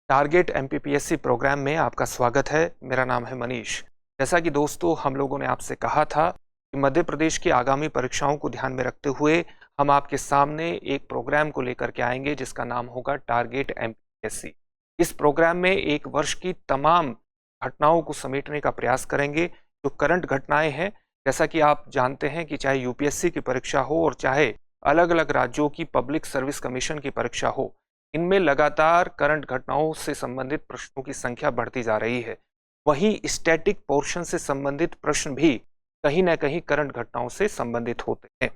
Target MPPSC programme में आपका स्वागत है। मेरा नाम है मनीष। जैसा कि दोस्तों हम लोगों ने आपसे कहा था कि मध्य प्रदेश की आगामी परीक्षाओं को ध्यान में रखते हुए हम आपके सामने एक प्रोग्राम को लेकर के आएंगे जिसका नाम होगा टारगेट एमपीपीएससी। इस प्रोग्राम में एक वर्ष की तमाम घटनाओं को समेटने का प्रयास करेंगे। जो करंट घटनाएं हैं, जैसा कि आप जानते हैं कि चाहे यूपीएससी की परीक्षा हो और चाहे अलग अलग राज्यों की पब्लिक सर्विस कमीशन की परीक्षा हो, इनमें लगातार करंट घटनाओं से संबंधित प्रश्नों की संख्या बढ़ती जा रही है। वहीं स्टैटिक पोर्शन से संबंधित प्रश्न भी कहीं ना कहीं करंट घटनाओं से संबंधित होते हैं।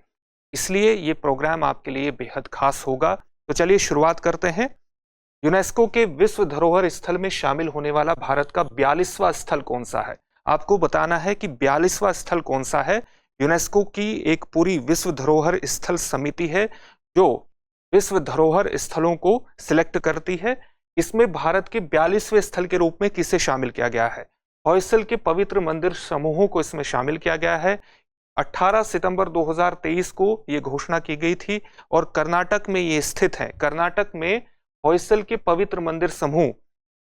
इसलिए ये प्रोग्राम आपके लिए बेहद खास होगा। तो चलिए शुरुआत करते हैं। यूनेस्को के विश्व धरोहर स्थल में शामिल होने वाला भारत का 42वां स्थल कौन सा है? आपको बताना है कि 42वां स्थल कौन सा है। यूनेस्को की एक पूरी विश्व धरोहर स्थल समिति है जो विश्व धरोहर स्थलों को सिलेक्ट करती है। इसमें भारत के 42वें स्थल के रूप में किसे शामिल किया गया है? हॉयसल के पवित्र मंदिर समूहों को इसमें शामिल किया गया है। 18 सितंबर 2023 को ये घोषणा की गई थी और कर्नाटक में ये स्थित है। कर्नाटक में हॉयसल के पवित्र मंदिर समूह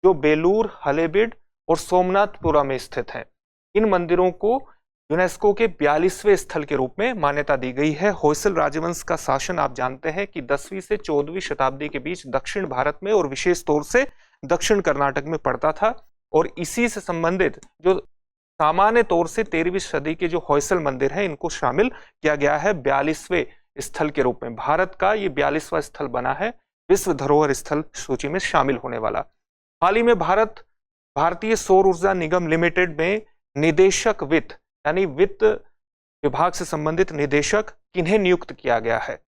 जो बेलूर, हलेबीड और सोमनाथपुरा में स्थित है, इन मंदिरों को यूनेस्को के 42वें स्थल के रूप में मान्यता दी गई है। होयसल राजवंश का शासन आप जानते हैं कि 10वीं से 14वीं शताब्दी के बीच दक्षिण भारत में और विशेष तौर से दक्षिण कर्नाटक में पड़ता था और इसी से संबंधित जो सामान्य तौर से 13वीं सदी के जो होयसल मंदिर हैं, इनको शामिल किया गया है 42वें स्थल के रूप में। भारत का ये 42वां स्थल बना है विश्व धरोहर स्थल सूची में शामिल होने वाला। हाल ही में भारतीय सौर ऊर्जा निगम लिमिटेड में निदेशक वित्त यानी वित्त विभाग से संबंधित निदेशक किन्हें नियुक्त किया गया है?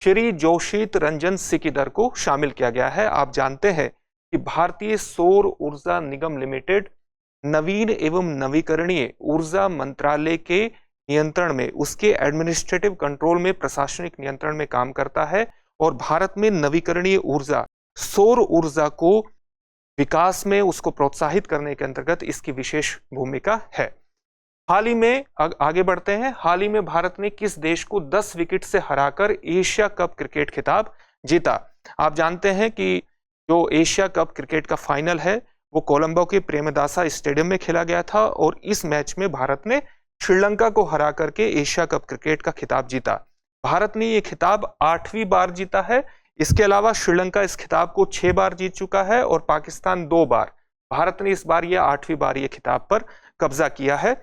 श्री जोशीत रंजन सिकीदर को शामिल किया गया है। आप जानते हैं कि भारतीय सौर ऊर्जा निगम लिमिटेड नवीन एवं नवीकरणीय ऊर्जा मंत्रालय के नियंत्रण में, उसके एडमिनिस्ट्रेटिव कंट्रोल में, प्रशासनिक नियंत्रण में काम करता है और भारत में नवीकरणीय ऊर्जा, सौर ऊर्जा को विकास में उसको प्रोत्साहित करने के अंतर्गत इसकी विशेष भूमिका है। हाल ही में आगे बढ़ते हैं। हाल ही में भारत ने किस देश को 10 विकेट से हराकर एशिया कप क्रिकेट खिताब जीता? आप जानते हैं कि जो एशिया कप क्रिकेट का फाइनल है वो कोलंबो के प्रेमदासा स्टेडियम में खेला गया था और इस मैच में भारत ने श्रीलंका को हरा करके एशिया कप क्रिकेट का खिताब जीता। भारत ने ये खिताब 8वीं बार जीता है। इसके अलावा श्रीलंका इस खिताब को 6 बार जीत चुका है और पाकिस्तान 2 बार। भारत ने इस बार यह 8वीं बार ये खिताब पर कब्जा किया है।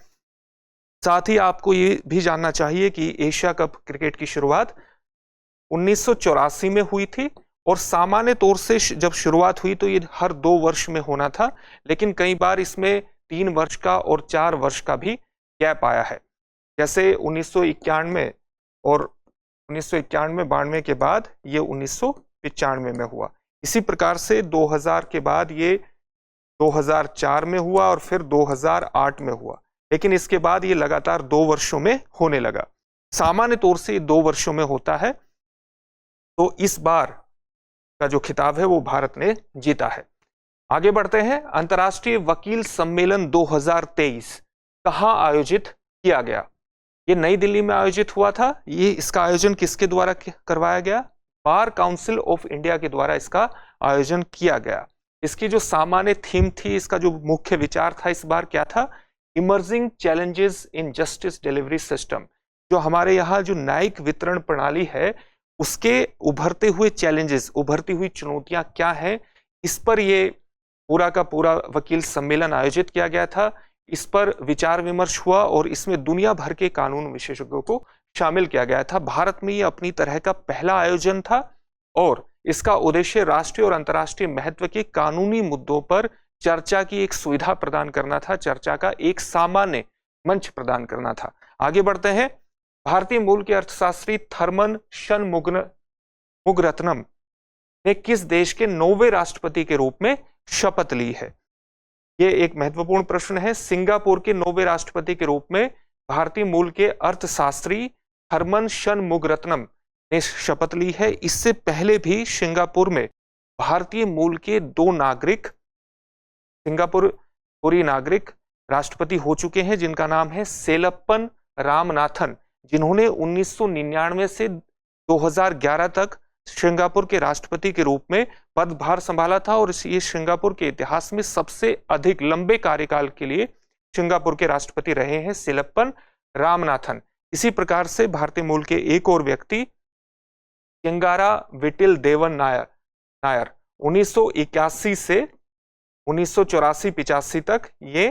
साथ ही आपको ये भी जानना चाहिए कि एशिया कप क्रिकेट की शुरुआत 1984 में हुई थी और सामान्य तौर से जब शुरुआत हुई तो ये हर 2 वर्ष में होना था, लेकिन कई बार इसमें 3 वर्ष का और 4 वर्ष का भी गैप आया है। जैसे 1991 और 1991-92 के बाद ये 1995 में हुआ। इसी प्रकार से 2000 के बाद ये 2004 में हुआ और फिर 2008 में हुआ, लेकिन इसके बाद ये लगातार 2 वर्षों में होने लगा। सामान्य तौर से 2 वर्षों में होता है। तो इस बार का जो खिताब है वो भारत ने जीता है। आगे बढ़ते हैं। अंतर्राष्ट्रीय वकील सम्मेलन 2023 कहां आयोजित किया गया? ये नई दिल्ली में आयोजित हुआ था। ये इसका आयोजन किसके द्वारा करवाया गया? बार काउंसिल ऑफ इंडिया के द्वारा इसका आयोजन किया गया। इसकी जो सामान्य थीम थी, इसका जो मुख्य विचार था इस बार क्या था? Emerging challenges in justice delivery system. जो हमारे यहाँ जो न्यायिक वितरण प्रणाली है उसके उभरते हुए चैलेंजेस, उभरती हुई चुनौतियां क्या हैं, इस पर ये पूरा का पूरा वकील सम्मेलन आयोजित किया गया था। इस पर विचार विमर्श हुआ और इसमें दुनिया भर के कानून विशेषज्ञों को शामिल किया गया था। भारत में ये अपनी तरह का पहला आयोजन था और इसका उद्देश्य राष्ट्रीय और अंतर्राष्ट्रीय महत्व के कानूनी मुद्दों पर चर्चा की एक सुविधा प्रदान करना था, चर्चा का एक सामान्य मंच प्रदान करना था। आगे बढ़ते हैं। भारतीय मूल के अर्थशास्त्री थर्मन शनमुगरत्नम ने किस देश के 9वें राष्ट्रपति के रूप में शपथ ली है? ये एक महत्वपूर्ण प्रश्न है। सिंगापुर के 9वें राष्ट्रपति के रूप में भारतीय मूल के अर्थशास्त्री थर्मन शनमुगरत्नम ने शपथ ली है। इससे पहले भी सिंगापुर में भारतीय मूल के 2 नागरिक, सिंगापुरी नागरिक राष्ट्रपति हो चुके हैं, जिनका नाम है सेलप्पन रामनाथन, जिन्होंने 1999 से 2011 तक सिंगापुर के राष्ट्रपति के रूप में पदभार संभाला था और ये सिंगापुर के इतिहास में सबसे अधिक लंबे कार्यकाल के लिए सिंगापुर के राष्ट्रपति रहे हैं सिलप्पन रामनाथन। इसी प्रकार से भारतीय मूल के एक और व्यक्ति किंगारा विटिल देवन नायर 1981 से 1984-85 तक ये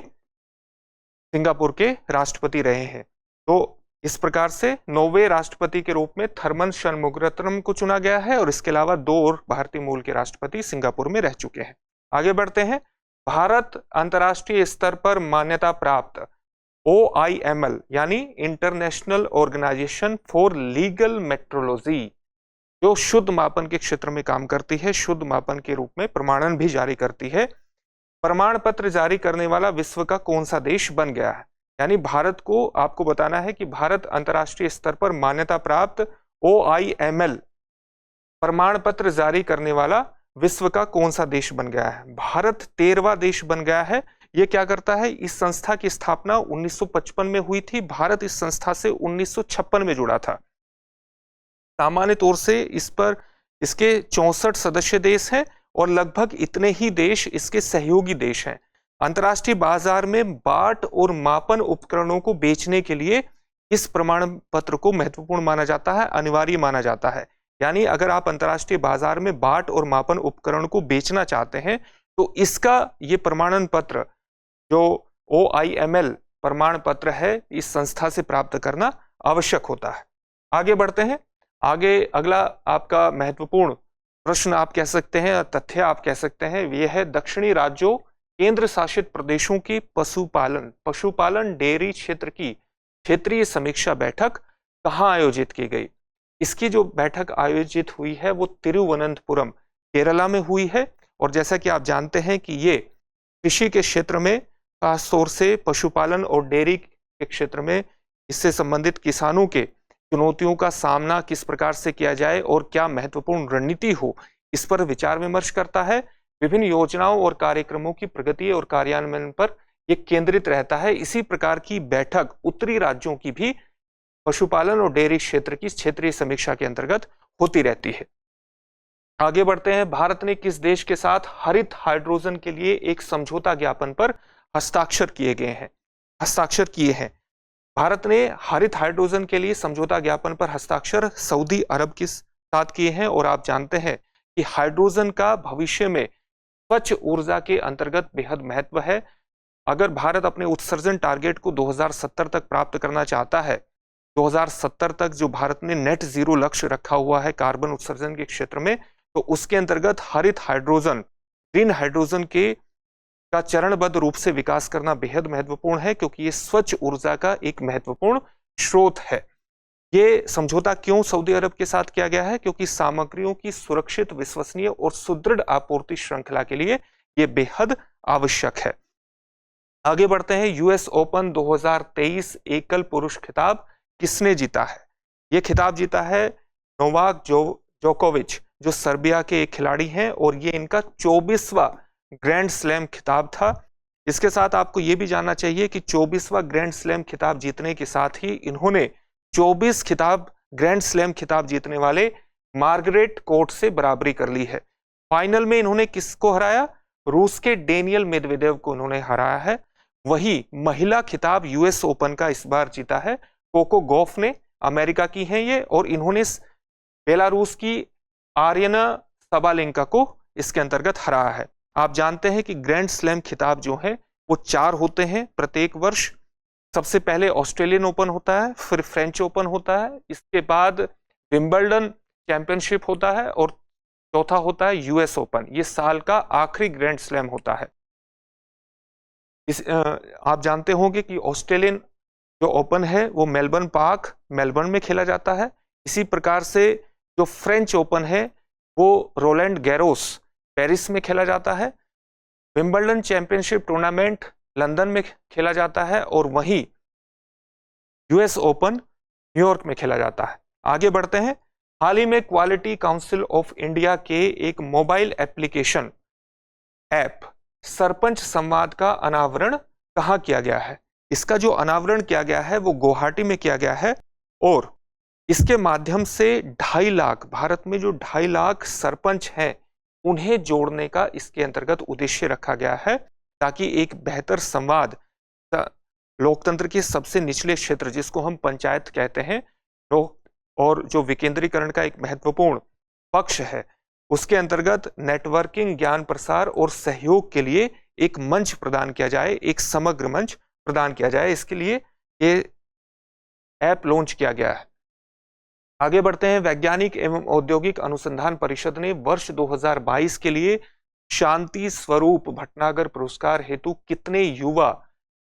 सिंगापुर के राष्ट्रपति रहे हैं। तो इस प्रकार से 9वें राष्ट्रपति के रूप में थरमन षणमुगरत्नम को चुना गया है और इसके अलावा 2 और भारतीय मूल के राष्ट्रपति सिंगापुर में रह चुके हैं। आगे बढ़ते हैं। भारत अंतर्राष्ट्रीय स्तर पर मान्यता प्राप्त OIML यानी international organisation for legal metrology, जो शुद्ध मापन के क्षेत्र में काम करती है, शुद्ध मापन के रूप में प्रमाणन भी जारी करती है, प्रमाण पत्र जारी करने वाला विश्व का कौन सा देश बन गया है। यानी भारत को आपको बताना है कि भारत अंतर्राष्ट्रीय स्तर पर मान्यता प्राप्त OIML प्रमाण पत्र जारी करने वाला विश्व का कौन सा देश बन गया है। भारत 13वां देश बन गया है। ये क्या करता है, इस संस्था की स्थापना 1955 में हुई थी। भारत इस संस्था से 1956 में जुड़ा था। सामान्य तौर से इस पर इसके 64 सदस्य देश हैं और लगभग इतने ही देश इसके सहयोगी देश हैं। अंतर्राष्ट्रीय बाजार में बाट और मापन उपकरणों को बेचने के लिए इस प्रमाण पत्र को महत्वपूर्ण माना जाता है, अनिवार्य माना जाता है। यानी अगर आप अंतर्राष्ट्रीय बाजार में बाट और मापन उपकरण को बेचना चाहते हैं तो इसका ये प्रमाणन पत्र जो OIML प्रमाण पत्र है इस संस्था से प्राप्त करना आवश्यक होता है। आगे बढ़ते हैं। आगे अगला आपका महत्वपूर्ण प्रश्न आप कह सकते हैं, तथ्य आप कह सकते हैं, यह है दक्षिणी राज्यों केंद्र शासित प्रदेशों की पशुपालन डेयरी क्षेत्र की क्षेत्रीय समीक्षा बैठक कहाँ आयोजित की गई। इसकी जो बैठक आयोजित हुई है वो तिरुवनंतपुरम केरला में हुई है। और जैसा कि आप जानते हैं कि ये कृषि के क्षेत्र में खास तौर से पशुपालन और डेयरी के क्षेत्र में इससे संबंधित किसानों के चुनौतियों का सामना किस प्रकार से किया जाए और क्या महत्वपूर्ण रणनीति हो, इस पर विचार विमर्श करता है। विभिन्न योजनाओं और कार्यक्रमों की प्रगति और कार्यान्वयन पर यह केंद्रित रहता है। इसी प्रकार की बैठक उत्तरी राज्यों की भी पशुपालन और डेयरी क्षेत्र की क्षेत्रीय समीक्षा के अंतर्गत होती रहती है। आगे बढ़ते हैं। भारत ने किस देश के साथ हरित हाइड्रोजन के लिए एक समझौता ज्ञापन पर हस्ताक्षर किए हैं। भारत ने हरित हाइड्रोजन के लिए समझौता ज्ञापन पर हस्ताक्षर सऊदी अरब के साथ किए हैं। और आप जानते हैं कि हाइड्रोजन का भविष्य में स्वच्छ ऊर्जा के अंतर्गत बेहद महत्व है। अगर भारत अपने उत्सर्जन टारगेट को 2070 तक प्राप्त करना चाहता है, 2070 तक जो भारत ने नेट जीरो लक्ष्य रखा हुआ है कार्बन उत्सर्जन के क्षेत्र में, तो उसके अंतर्गत हरित हाइड्रोजन, ग्रीन हाइड्रोजन का चरणबद्ध रूप से विकास करना बेहद महत्वपूर्ण है, क्योंकि ये स्वच्छ ऊर्जा का एक महत्वपूर्ण स्रोत है। ये समझौता क्यों सऊदी अरब के साथ किया गया है? क्योंकि सामग्रियों की सुरक्षित, विश्वसनीय और सुदृढ़ आपूर्ति श्रृंखला के लिए ये बेहद आवश्यक है। आगे बढ़ते हैं। यूएस ओपन 2023 एकल पुरुष खिताब किसने जीता है? ये खिताब जीता है नोवाक जोकोविच, जो सर्बिया के एक खिलाड़ी हैं, और ये इनका 24वां ग्रैंड स्लैम खिताब था। इसके साथ आपको ये भी जानना चाहिए कि 24वां ग्रैंड स्लैम खिताब जीतने के साथ ही इन्होंने 24 ग्रैंड स्लैम खिताब जीतने वाले मार्गरेट कोर्ट से बराबरी कर ली है। फाइनल में इन्होंने किसको हराया? रूस के डेनियल मेदवेदेव को इन्होंने हराया है। वही महिला खिताब यूएस ओपन का इस बार जीता है कोको गॉफ ने, अमेरिका की हैं ये, और इन्होंने बेलारूस की आर्यना सबालेंका को इसके अंतर्गत हराया है। आप जानते हैं कि ग्रैंड स्लैम खिताब जो है वो 4 होते हैं प्रत्येक वर्ष। सबसे पहले ऑस्ट्रेलियन ओपन होता है, फिर फ्रेंच ओपन होता है, इसके बाद विंबलडन चैंपियनशिप होता है, और चौथा होता है यूएस ओपन। ये साल का आखिरी ग्रैंड स्लैम होता है। आप जानते होंगे कि ऑस्ट्रेलियन जो ओपन है वो मेलबर्न पार्क मेलबर्न में खेला जाता है। इसी प्रकार से जो फ्रेंच ओपन है वो रोलैंड गैरोस पेरिस में खेला जाता है। विंबलडन चैंपियनशिप टूर्नामेंट लंदन में खेला जाता है, और वहीं यूएस ओपन न्यूयॉर्क में खेला जाता है। आगे बढ़ते हैं। हाल ही में क्वालिटी काउंसिल ऑफ इंडिया के एक मोबाइल एप्लीकेशन ऐप सरपंच संवाद का अनावरण कहाँ किया गया है? इसका जो अनावरण किया गया है वो गुवाहाटी में किया गया है, और इसके माध्यम से 2.5 लाख, भारत में जो 2.5 लाख सरपंच हैं उन्हें जोड़ने का इसके अंतर्गत उद्देश्य रखा गया है, ताकि एक बेहतर संवाद लोकतंत्र के सबसे निचले क्षेत्र जिसको हम पंचायत कहते हैं और जो विकेंद्रीकरण का एक महत्वपूर्ण पक्ष है, उसके अंतर्गत नेटवर्किंग, ज्ञान प्रसार और सहयोग के लिए एक मंच प्रदान किया जाए, एक समग्र मंच प्रदान किया जाए। इसके लिए ये ऐप लॉन्च किया गया है। आगे बढ़ते हैं। वैज्ञानिक एवं औद्योगिक अनुसंधान परिषद ने वर्ष 2022 के लिए शांति स्वरूप भटनागर पुरस्कार हेतु कितने युवा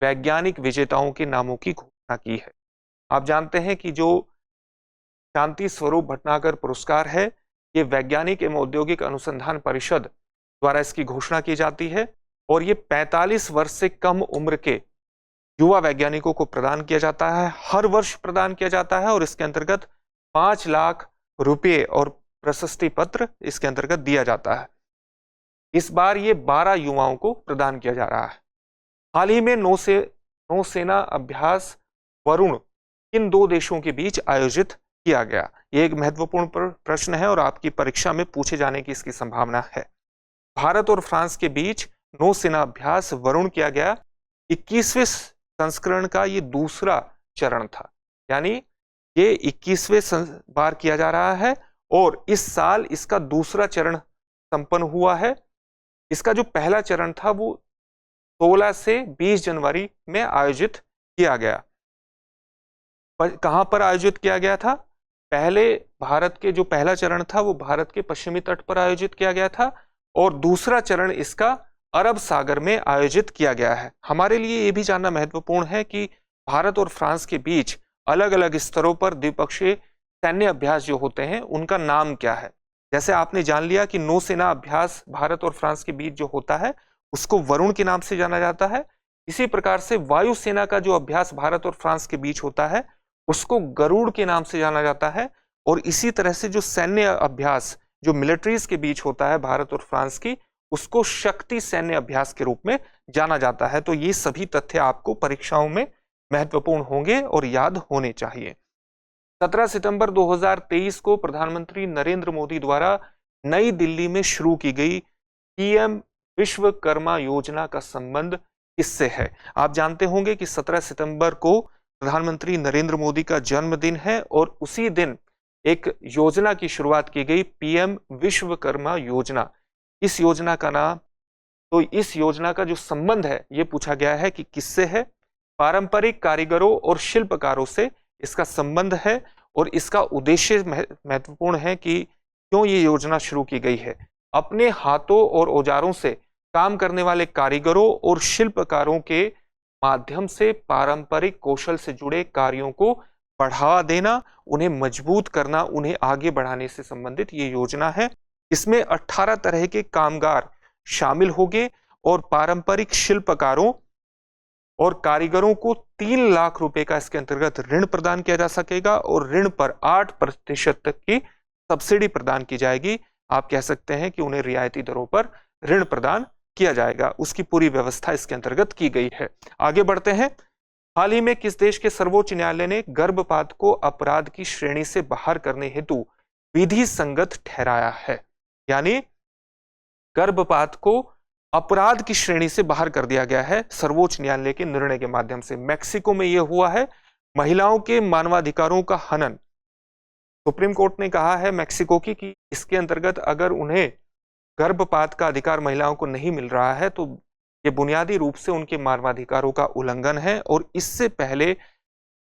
वैज्ञानिक विजेताओं के नामों की घोषणा की है? आप जानते हैं कि जो शांति स्वरूप भटनागर पुरस्कार है, ये वैज्ञानिक एवं औद्योगिक अनुसंधान परिषद द्वारा इसकी घोषणा की जाती है और ये 45 वर्ष से कम उम्र के युवा वैज्ञानिकों को प्रदान किया जाता है। हर वर्ष प्रदान किया जाता है और इसके अंतर्गत 5 लाख रुपए और प्रशस्ति पत्र इसके अंतर्गत दिया जाता है। इस बार ये 12 युवाओं को प्रदान किया जा रहा है। हाल ही में नौसेना अभ्यास वरुण किन 2 देशों के बीच आयोजित किया गया? ये एक महत्वपूर्ण प्रश्न है और आपकी परीक्षा में पूछे जाने की इसकी संभावना है। भारत और फ्रांस के बीच नौसेना अभ्यास वरुण किया गया। 21वें संस्करण का ये दूसरा चरण था, यानी ये 21वें बार किया जा रहा है और इस साल इसका दूसरा चरण संपन्न हुआ है। इसका जो पहला चरण था वो 16 से 20 जनवरी में आयोजित किया गया। कहां पर आयोजित किया गया था? पहले भारत के जो पहला चरण था वो भारत के पश्चिमी तट पर आयोजित किया गया था और दूसरा चरण इसका अरब सागर में आयोजित किया गया है। हमारे लिए ये भी जानना महत्वपूर्ण है कि भारत और फ्रांस के बीच अलग अलग स्तरों पर द्विपक्षीय सैन्य अभ्यास जो होते हैं उनका नाम क्या है। जैसे आपने जान लिया कि नौसेना अभ्यास भारत और फ्रांस के बीच जो होता है उसको वरुण के नाम से जाना जाता है। इसी प्रकार से वायुसेना का जो अभ्यास भारत और फ्रांस के बीच होता है उसको गरुड़ के नाम से जाना जाता है। और इसी तरह से जो सैन्य अभ्यास जो मिलिट्रीज के बीच होता है भारत और फ्रांस की, उसको शक्ति सैन्य अभ्यास के रूप में जाना जाता है। तो ये सभी तथ्य आपको परीक्षाओं में महत्वपूर्ण होंगे और याद होने चाहिए। 17 सितंबर 2023 को प्रधानमंत्री नरेंद्र मोदी द्वारा नई दिल्ली में शुरू की गई पीएम विश्वकर्मा योजना का संबंध किससे है? आप जानते होंगे कि 17 सितंबर को प्रधानमंत्री नरेंद्र मोदी का जन्मदिन है और उसी दिन एक योजना की शुरुआत की गई, पीएम विश्वकर्मा योजना। इस योजना का नाम, तो इस योजना का जो संबंध है ये पूछा गया है कि किससे है? पारंपरिक कारीगरों और शिल्पकारों से इसका संबंध है और इसका उद्देश्य महत्वपूर्ण है कि क्यों ये योजना शुरू की गई है। अपने हाथों और औजारों से काम करने वाले कारीगरों और शिल्पकारों के माध्यम से पारंपरिक कौशल से जुड़े कार्यों को बढ़ावा देना, उन्हें मजबूत करना, उन्हें आगे बढ़ाने से संबंधित ये योजना है। इसमें 18 तरह के कामगार शामिल होंगे और पारंपरिक शिल्पकारों और कारीगरों को 3 लाख रुपए का इसके अंतर्गत ऋण प्रदान किया जा सकेगा और ऋण पर 8% तक की सब्सिडी प्रदान की जाएगी। आप कह सकते हैं कि उन्हें रियायती दरों पर ऋण प्रदान किया जाएगा, उसकी पूरी व्यवस्था इसके अंतर्गत की गई है। आगे बढ़ते हैं। हाल ही में किस देश के सर्वोच्च न्यायालय ने गर्भपात को अपराध की श्रेणी से बाहर करने हेतु विधि संगत ठहराया है? यानी गर्भपात को अपराध की श्रेणी से बाहर कर दिया गया है सर्वोच्च न्यायालय के निर्णय के माध्यम से। मैक्सिको में यह हुआ है। महिलाओं के मानवाधिकारों का हनन, सुप्रीम कोर्ट ने कहा है मैक्सिको की कि इसके अंतर्गत अगर उन्हें गर्भपात का अधिकार महिलाओं को नहीं मिल रहा है तो ये बुनियादी रूप से उनके मानवाधिकारों का उल्लंघन है। और इससे पहले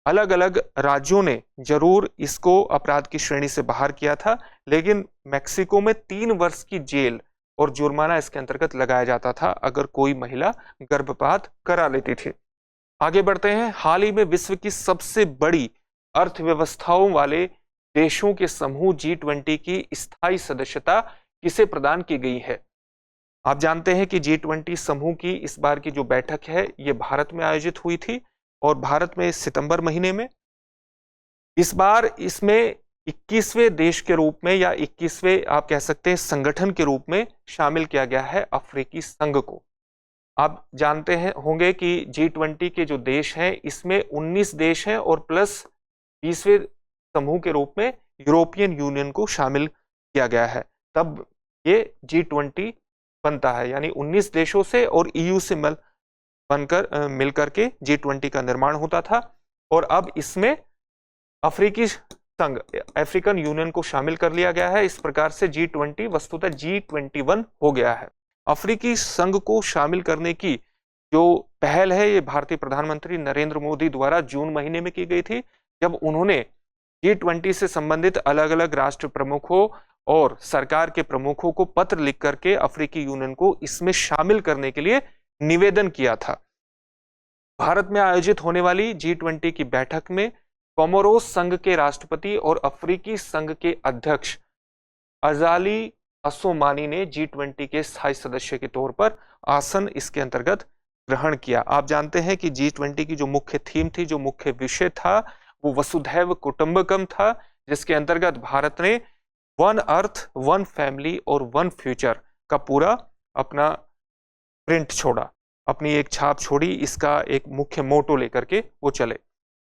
अलग अलग राज्यों ने जरूर इसको अपराध की श्रेणी से बाहर किया था, लेकिन मैक्सिको में 3 वर्ष की जेल और जुर्माना इसके अंतर्गत लगाया जाता था अगर कोई महिला गर्भपात करा लेती थी। आगे बढ़ते हैं। हाल ही में विश्व की सबसे बड़ी अर्थव्यवस्थाओं वाले देशों के समूह G20 की स्थायी सदस्यता किसे प्रदान की गई है? आप जानते हैं कि G20 समूह की इस बार की जो बैठक है ये भारत में आयोजित हुई थी और भारत में सितंबर महीने में। इस बार इसमें 21वें देश के रूप में या 21वें आप कह सकते हैं संगठन के रूप में शामिल किया गया है अफ्रीकी संघ को। आप जानते हैं होंगे कि G20 के जो देश हैं इसमें 19 देश हैं और प्लस 20वें समूह के रूप में यूरोपियन यूनियन को शामिल किया गया है। तब ये G20 बनता है, यानी 19 देशों से और EU से मिलकर के G20 का निर्माण होता था। और अब इसमें अफ्रीकी संघ, अफ्रीकन यूनियन को शामिल कर लिया गया है। इस प्रकार से G20 वस्तुतः G21 हो गया है। अफ्रीकी संघ को शामिल करने की जो पहल है, ये भारतीय प्रधानमंत्री नरेंद्र मोदी द्वारा जून महीने में की गई थी, जब उन्होंने G20 से संबंधित अलग अलग राष्ट्र प्रमुखों और सरकार के प्रमुखों को पत्र लिख करके अफ्रीकी यूनियन को इसमें शामिल करने के लिए निवेदन किया था। भारत में आयोजित होने वाली G20 की बैठक में कोमोरोस संघ के राष्ट्रपति और अफ्रीकी संघ के अध्यक्ष अजाली असोमानी ने G20 के स्थायी सदस्य के तौर पर आसन इसके अंतर्गत ग्रहण किया। आप जानते हैं कि G20 की जो मुख्य थीम थी, जो मुख्य विषय था, वो वसुधैव कुटुंबकम था, जिसके अंतर्गत भारत ने वन अर्थ, वन फैमिली और वन फ्यूचर का पूरा अपना प्रिंट छोड़ा, अपनी एक छाप छोड़ी। इसका एक मुख्य मोटो लेकर के वो चले।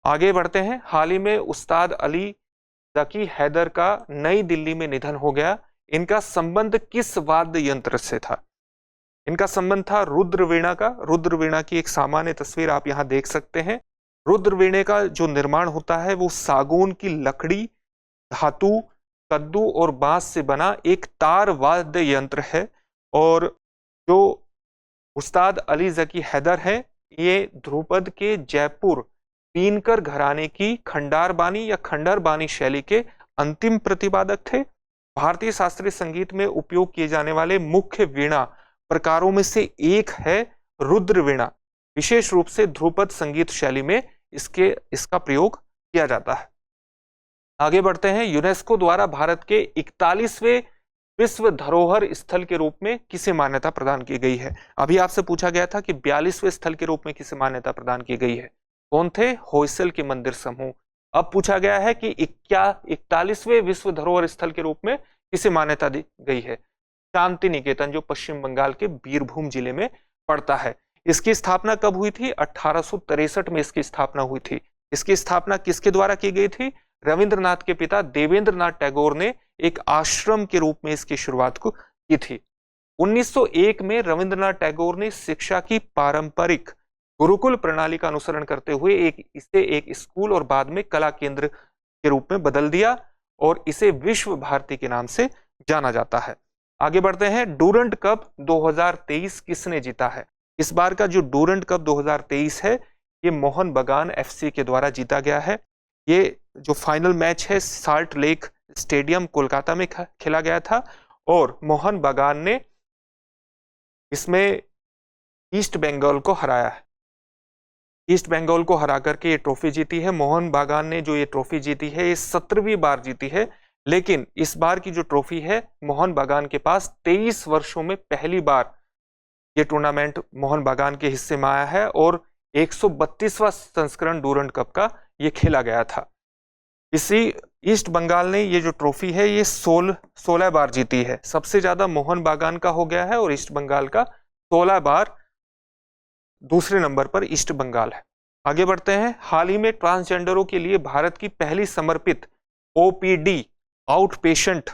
आगे बढ़ते हैं। हाल ही में उस्ताद अली ज़की हैदर का नई दिल्ली में निधन हो गया। इनका संबंध किस वाद्य यंत्र से था? इनका संबंध था रुद्रवीणा का। रुद्रवीणा की एक सामान्य तस्वीर आप यहां देख सकते हैं। रुद्रवीणे का जो निर्माण होता है वो सागौन की लकड़ी, धातु, कद्दू और बांस से बना एक तार वाद्य यंत्र है। और जो उस्ताद अली ज़की हैदर है, ये ध्रुपद के जयपुर पीनकर घराने की खंडार बानी या खंडर बानी शैली के अंतिम प्रतिपादक थे। भारतीय शास्त्रीय संगीत में उपयोग किए जाने वाले मुख्य वीणा प्रकारों में से एक है रुद्र वीणा। विशेष रूप से ध्रुपद संगीत शैली में इसका प्रयोग किया जाता है। आगे बढ़ते हैं। यूनेस्को द्वारा भारत के 41वें विश्व धरोहर स्थल के रूप में किसे मान्यता प्रदान की गई है? अभी आपसे पूछा गया था कि 42वें स्थल के रूप में किसे मान्यता प्रदान की गई है। कौन थे? होयसल के मंदिर समूह। अब पूछा गया है कि 41वें विश्व धरोहर स्थल के रूप में किसे मान्यता दी गई है? शांति निकेतन, जो पश्चिम बंगाल के बीरभूम जिले में पड़ता है। इसकी स्थापना कब हुई थी? 1863 में इसकी स्थापना हुई थी। इसकी स्थापना किसके द्वारा की गई थी? रविंद्रनाथ के पिता देवेंद्रनाथ टैगोर ने एक आश्रम के रूप में इसकी शुरुआत को की थी। 1901 में रविंद्रनाथ टैगोर ने शिक्षा की पारंपरिक गुरुकुल प्रणाली का अनुसरण करते हुए इसे एक स्कूल और बाद में कला केंद्र के रूप में बदल दिया और इसे विश्व भारती के नाम से जाना जाता है। आगे बढ़ते हैं। डूरंट कप 2023 किसने जीता है? इस बार का जो डूरंट कप 2023 है, ये मोहन बगान FC के द्वारा जीता गया है। ये जो फाइनल मैच है साल्ट लेक स्टेडियम कोलकाता में खेला गया था और मोहन बगान ने इसमें ईस्ट बंगाल को हराया है। ईस्ट बंगाल को हरा करके ये ट्रॉफी जीती है। मोहन बागान ने जो ये ट्रॉफी जीती है, ये 17वीं बार जीती है। लेकिन इस बार की जो ट्रॉफी है, मोहन बागान के पास 23 वर्षों में पहली बार ये टूर्नामेंट मोहन बागान के हिस्से में आया है और 132वां संस्करण डूरंट कप का ये खेला गया था। इसी ईस्ट बंगाल ने ये जो ट्रॉफी है ये 16 बार जीती है। सबसे ज्यादा मोहन बागान का हो गया है और ईस्ट बंगाल का 16 बार। दूसरे नंबर पर ईस्ट बंगाल है। आगे बढ़ते हैं। हाल ही में ट्रांसजेंडरों के लिए भारत की पहली समर्पित OPD आउट पेशेंट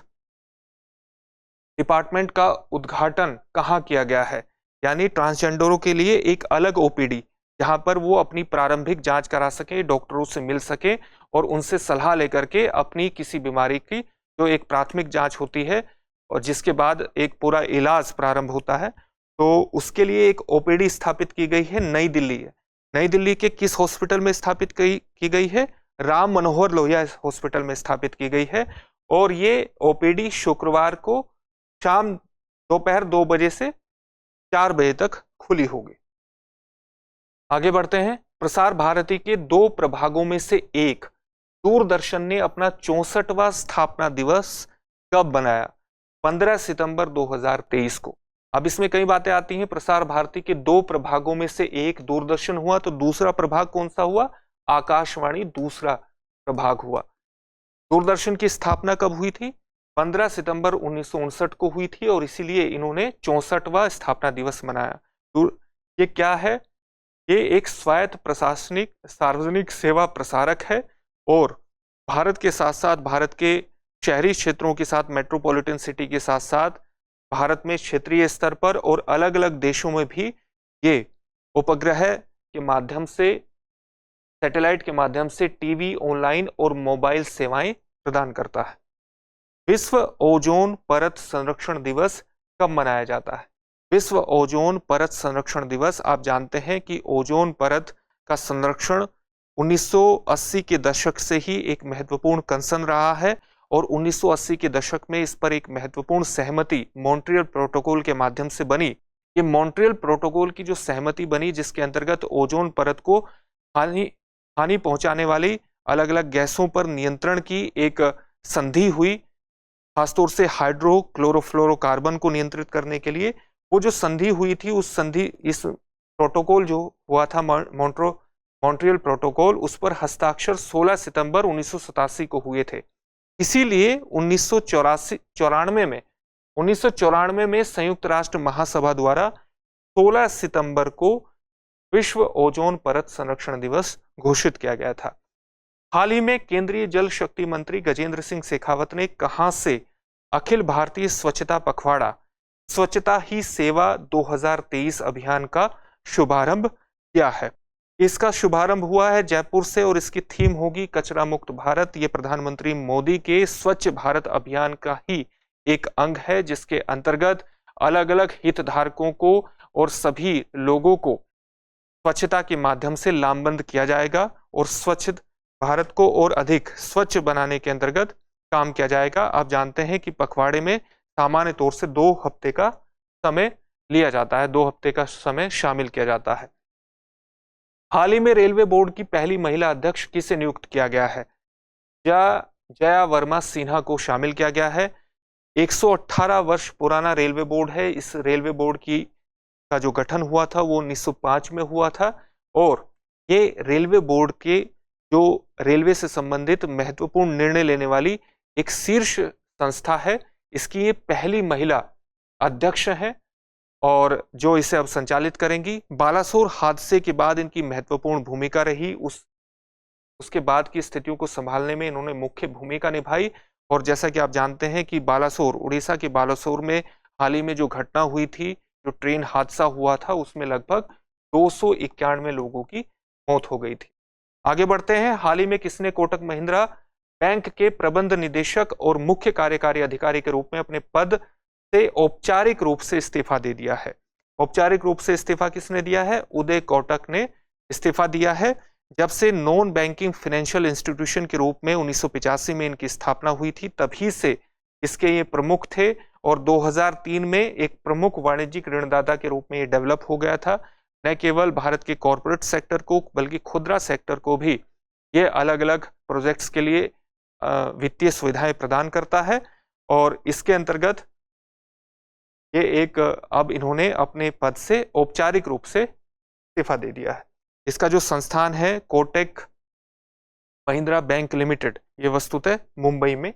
डिपार्टमेंट का उद्घाटन कहाँ किया गया है? यानी ट्रांसजेंडरों के लिए एक अलग OPD, जहां पर वो अपनी प्रारंभिक जांच करा सके, डॉक्टरों से मिल सके और उनसे सलाह लेकर के अपनी किसी बीमारी की जो एक प्राथमिक जांच होती है और जिसके बाद एक पूरा इलाज प्रारंभ होता है, तो उसके लिए एक OPD स्थापित की गई है। नई दिल्ली है। नई दिल्ली के किस हॉस्पिटल में स्थापित की गई है? राम मनोहर लोहिया हॉस्पिटल में स्थापित की गई है। और ये OPD शुक्रवार को शाम दोपहर 2 बजे से 4 बजे तक खुली होगी। आगे बढ़ते हैं। प्रसार भारती के 2 प्रभागों में से एक दूरदर्शन ने अपना 64वां स्थापना दिवस कब बनाया? 15 सितंबर 2023 को। अब इसमें कई बातें आती हैं। प्रसार भारती के 2 प्रभागों में से एक दूरदर्शन हुआ, तो दूसरा प्रभाग कौन सा हुआ? आकाशवाणी दूसरा प्रभाग हुआ। दूरदर्शन की स्थापना कब हुई थी? 15 सितंबर 1959 को हुई थी और इसीलिए इन्होंने 64वां स्थापना दिवस मनाया। ये क्या है? ये एक स्वायत्त प्रशासनिक सार्वजनिक सेवा प्रसारक है और भारत के साथ साथ भारत के शहरी क्षेत्रों के साथ, मेट्रोपॉलिटन सिटी के साथ साथ भारत में क्षेत्रीय स्तर पर और अलग अलग देशों में भी ये उपग्रह के माध्यम से, सैटेलाइट के माध्यम से टीवी, ऑनलाइन और मोबाइल सेवाएं प्रदान करता है। विश्व ओजोन परत संरक्षण दिवस कब मनाया जाता है? विश्व ओजोन परत संरक्षण दिवस, आप जानते हैं कि ओजोन परत का संरक्षण 1980 के दशक से ही एक महत्वपूर्ण कंसर्न रहा है और 1980 के दशक में इस पर एक महत्वपूर्ण सहमति मॉन्ट्रियल प्रोटोकॉल के माध्यम से बनी। ये मॉन्ट्रियल प्रोटोकॉल की जो सहमति बनी, जिसके अंतर्गत ओजोन परत को हानि पहुंचाने वाली अलग अलग गैसों पर नियंत्रण की एक संधि हुई, खासतौर से हाइड्रोक्लोरोफ्लोरोकार्बन को नियंत्रित करने के लिए वो जो संधि हुई थी, उस संधि, इस प्रोटोकॉल जो हुआ था मॉन्ट्रियल प्रोटोकॉल, उस पर हस्ताक्षर 16 सितंबर 1987 को हुए थे। इसीलिए 1994 में संयुक्त राष्ट्र महासभा द्वारा 16 सितंबर को विश्व ओजोन परत संरक्षण दिवस घोषित किया गया था। हाल ही में केंद्रीय जल शक्ति मंत्री गजेंद्र सिंह शेखावत ने कहां से अखिल भारतीय स्वच्छता पखवाड़ा स्वच्छता ही सेवा 2023 अभियान का शुभारंभ किया है। इसका शुभारंभ हुआ है जयपुर से और इसकी थीम होगी कचरा मुक्त भारत। ये प्रधानमंत्री मोदी के स्वच्छ भारत अभियान का ही एक अंग है, जिसके अंतर्गत अलग अलग हितधारकों को और सभी लोगों को स्वच्छता के माध्यम से लामबंद किया जाएगा और स्वच्छ भारत को और अधिक स्वच्छ बनाने के अंतर्गत काम किया जाएगा। आप जानते हैं कि पखवाड़े में सामान्य तौर से 2 हफ्ते का समय लिया जाता है, 2 हफ्ते का समय शामिल किया जाता है। हाल ही में रेलवे बोर्ड की पहली महिला अध्यक्ष किसे नियुक्त किया गया है? जया वर्मा सिन्हा को शामिल किया गया है। 118 वर्ष पुराना रेलवे बोर्ड है। इस रेलवे बोर्ड का जो गठन हुआ था वो 1905 में हुआ था और ये रेलवे बोर्ड के जो रेलवे से संबंधित महत्वपूर्ण निर्णय लेने वाली एक शीर्ष संस्था है। इसकी ये पहली महिला अध्यक्ष है और जो इसे अब संचालित करेंगी। बालासोर हादसे के बाद इनकी महत्वपूर्ण भूमिका रही। उसके बाद की स्थितियों को संभालने में इन्होंने मुख्य भूमिका निभाई और जैसा कि आप जानते हैं कि बालासोर, उड़ीसा के बालासोर में हाल ही में जो घटना हुई थी, जो ट्रेन हादसा हुआ था, उसमें लगभग 291 लोगों की मौत हो गई थी। आगे बढ़ते हैं। हाल ही में किसने कोटक महिंद्रा बैंक के प्रबंध निदेशक और मुख्य कार्यकारी अधिकारी के रूप में अपने पद से औपचारिक रूप से इस्तीफा दे दिया है? औपचारिक रूप से इस्तीफा किसने दिया है? उदय कोटक ने इस्तीफा दिया है। जब से नॉन बैंकिंग फाइनेंशियल इंस्टीट्यूशन के रूप में 1985 में इनकी स्थापना हुई थी, तभी से इसके ये प्रमुख थे और 2003 में एक प्रमुख वाणिज्यिक ऋणदाता के रूप में ये डेवलप हो गया था। न केवल भारत के कॉरपोरेट सेक्टर को बल्कि खुदरा सेक्टर को भी ये अलग अलग प्रोजेक्ट्स के लिए वित्तीय सुविधाएं प्रदान करता है और इसके अंतर्गत ये एक अब इन्होंने अपने पद से औपचारिक रूप से इस्तीफा दे दिया है। इसका जो संस्थान है कोटक महिंद्रा बैंक लिमिटेड, ये वस्तुतः मुंबई में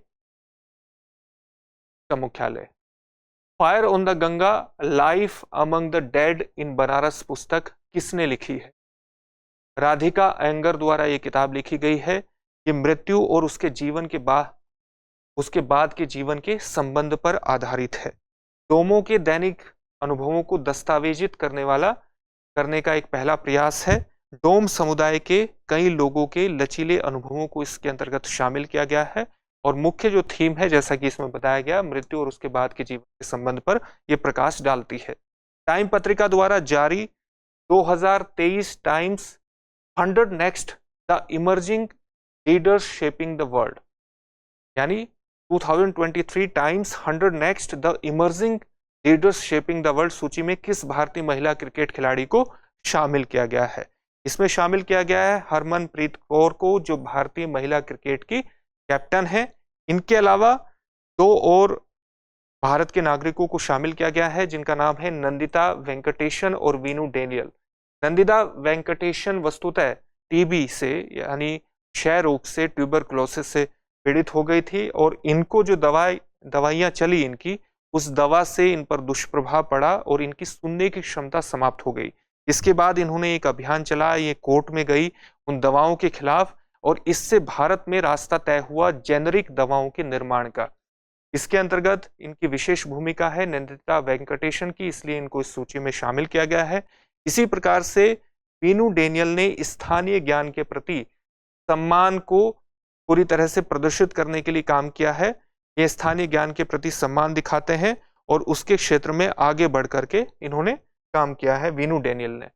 का मुख्यालय। Fire on the Ganga, life among the dead in Banaras पुस्तक किसने लिखी है? राधिका अयंगर द्वारा ये किताब लिखी गई है। ये मृत्यु और उसके बाद के जीवन के संबंध पर आधारित है। डोमो के दैनिक अनुभवों को दस्तावेजित करने का एक पहला प्रयास है। डोम समुदाय के कई लोगों के लचीले अनुभवों को इसके अंतर्गत शामिल किया गया है और मुख्य जो थीम है, जैसा कि इसमें बताया गया, मृत्यु और उसके बाद के जीवन के संबंध पर यह प्रकाश डालती है। टाइम पत्रिका द्वारा जारी 2023 times 100 next the emerging leaders shaping the world, यानी 2023 times 100 next the emerging leaders shaping the world सूची में किस भारतीय महिला क्रिकेट खिलाड़ी को शामिल किया गया है? इसमें शामिल किया गया है हरमनप्रीत कौर को, जो भारतीय महिला क्रिकेट की कैप्टन है। इनके अलावा 2 और भारत के नागरिकों को शामिल किया गया है, जिनका नाम है नंदिता वेंकटेशन और वीनू डेनियल। नंदिता वेंकटेशन वस्तुतः टीबी से यानी क्षय रोग से, ट्यूबरकुलोसिस से पीड़ित हो गई थी और इनको जो दवाइयां चली इनकी, उस दवा से इन पर दुष्प्रभाव पड़ा और इनकी सुनने की क्षमता समाप्त हो गई। इसके बाद इन्होंने एक अभियान चलाया, ये कोर्ट में गई उन दवाओं के खिलाफ और इससे भारत में रास्ता तय हुआ जेनरिक दवाओं के निर्माण का। इसके अंतर्गत इनकी विशेष भूमिका है नंदिता वेंकटेशन की, इसलिए इनको इस सूची में शामिल किया गया है। इसी प्रकार से वीनू डेनियल ने स्थानीय ज्ञान के प्रति सम्मान को पूरी तरह से प्रदर्शित करने के लिए काम किया है। ये स्थानीय ज्ञान के प्रति सम्मान दिखाते हैं और उसके क्षेत्र में आगे बढ़ करके इन्होंने काम किया है वीनू डेनियल ने।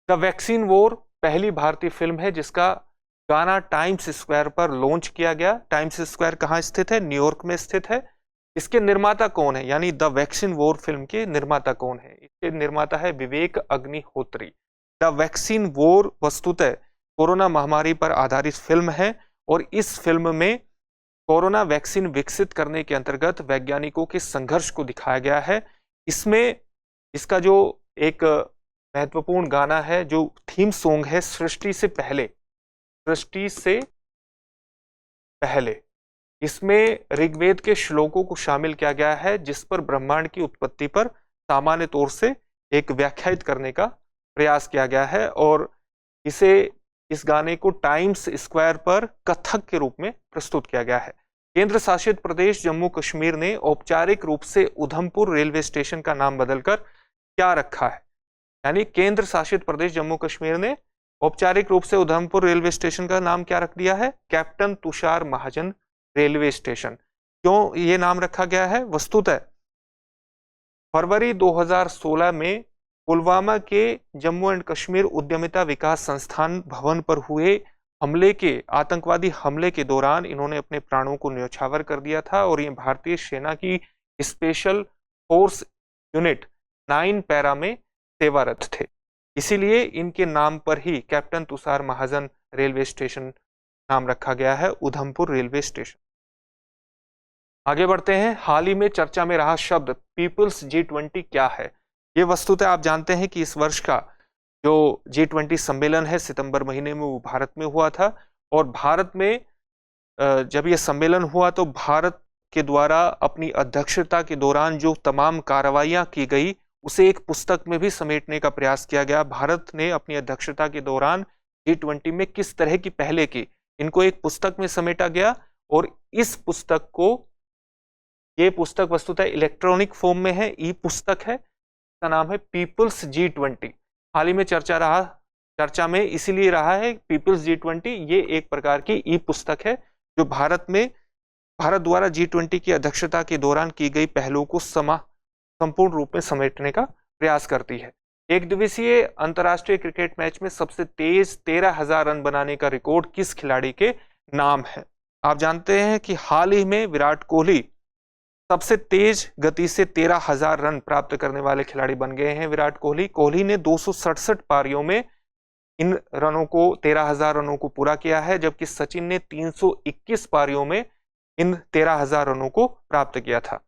द वैक्सीन वॉर पहली भारतीय फिल्म है जिसका गाना टाइम्स स्क्वायर पर लॉन्च किया गया। टाइम्स स्क्वायर कहाँ स्थित है? न्यूयॉर्क में स्थित है। इसके निर्माता कौन है? यानी द वैक्सीन वॉर फिल्म के निर्माता कौन है? इसके निर्माता है Vivek Agnihotri. The vaccine war वस्तुतः कोरोना महामारी पर आधारित फिल्म है और इस फिल्म में कोरोना वैक्सीन विकसित करने के अंतर्गत वैज्ञानिकों के संघर्ष को दिखाया गया है। इसमें इसका जो एक महत्वपूर्ण गाना है, जो थीम सॉन्ग है सृष्टि से पहले, सृष्टि से पहले, इसमें ऋग्वेद के श्लोकों को शामिल किया गया है जिस पर ब्रह्मांड की उत्पत्ति पर सामान्य तौर से एक व्याख्यायित करने का प्रयास किया गया है और इस गाने को टाइम्स स्क्वायर पर कथक के रूप में प्रस्तुत किया गया है। केंद्र शासित प्रदेश जम्मू कश्मीर ने औपचारिक रूप से उधमपुर रेलवे स्टेशन का नाम बदलकर क्या रखा है? यानी केंद्र शासित प्रदेश जम्मू कश्मीर ने औपचारिक रूप से उधमपुर रेलवे स्टेशन का नाम क्या रख दिया है? कैप्टन तुषार महाजन रेलवे स्टेशन। क्यों ये नाम रखा गया है? वस्तुतः फरवरी 2016 में पुलवामा के जम्मू एंड कश्मीर उद्यमिता विकास संस्थान भवन पर हुए आतंकवादी हमले के दौरान इन्होंने अपने प्राणों को न्यौछावर कर दिया था और ये भारतीय सेना की स्पेशल फोर्स यूनिट 9 पैरा में सेवारत थे। इसीलिए इनके नाम पर ही कैप्टन तुषार महाजन रेलवे स्टेशन नाम रखा गया है, उधमपुर रेलवे स्टेशन। आगे बढ़ते हैं। हाल ही में चर्चा में रहा शब्द पीपल्स G20 क्या है? ये वस्तुतः आप जानते हैं कि इस वर्ष का जो G20 सम्मेलन है सितंबर महीने में वो भारत में हुआ था और भारत में जब ये सम्मेलन हुआ तो भारत के द्वारा अपनी अध्यक्षता के दौरान जो तमाम कार्रवाइयां की गई उसे एक पुस्तक में भी समेटने का प्रयास किया गया। भारत ने अपनी अध्यक्षता के दौरान G20 में किस तरह की पहले की, इनको एक पुस्तक में समेटा गया और इस पुस्तक को, ये पुस्तक वस्तुतः इलेक्ट्रॉनिक फॉर्म में है, ई पुस्तक है, इसका नाम है पीपल्स G20। हाल ही में चर्चा में इसीलिए रहा है पीपल्स G20, ये एक प्रकार की ई पुस्तक है जो भारत द्वारा G20 की अध्यक्षता के दौरान की गई पहलों को संपूर्ण रूप में समेटने का प्रयास करती है। एक दिवसीय अंतर्राष्ट्रीय क्रिकेट मैच में सबसे तेज 13,000 रन बनाने का रिकॉर्ड किस खिलाड़ी के नाम है? आप जानते हैं कि हाल ही में विराट कोहली सबसे तेज गति से 13,000 रन प्राप्त करने वाले खिलाड़ी बन गए हैं। विराट कोहली ने 267 पारियों में इन रनों को 13,000 रनों को पूरा किया है, जबकि सचिन ने 321 पारियों में इन 13,000 रनों को प्राप्त किया था।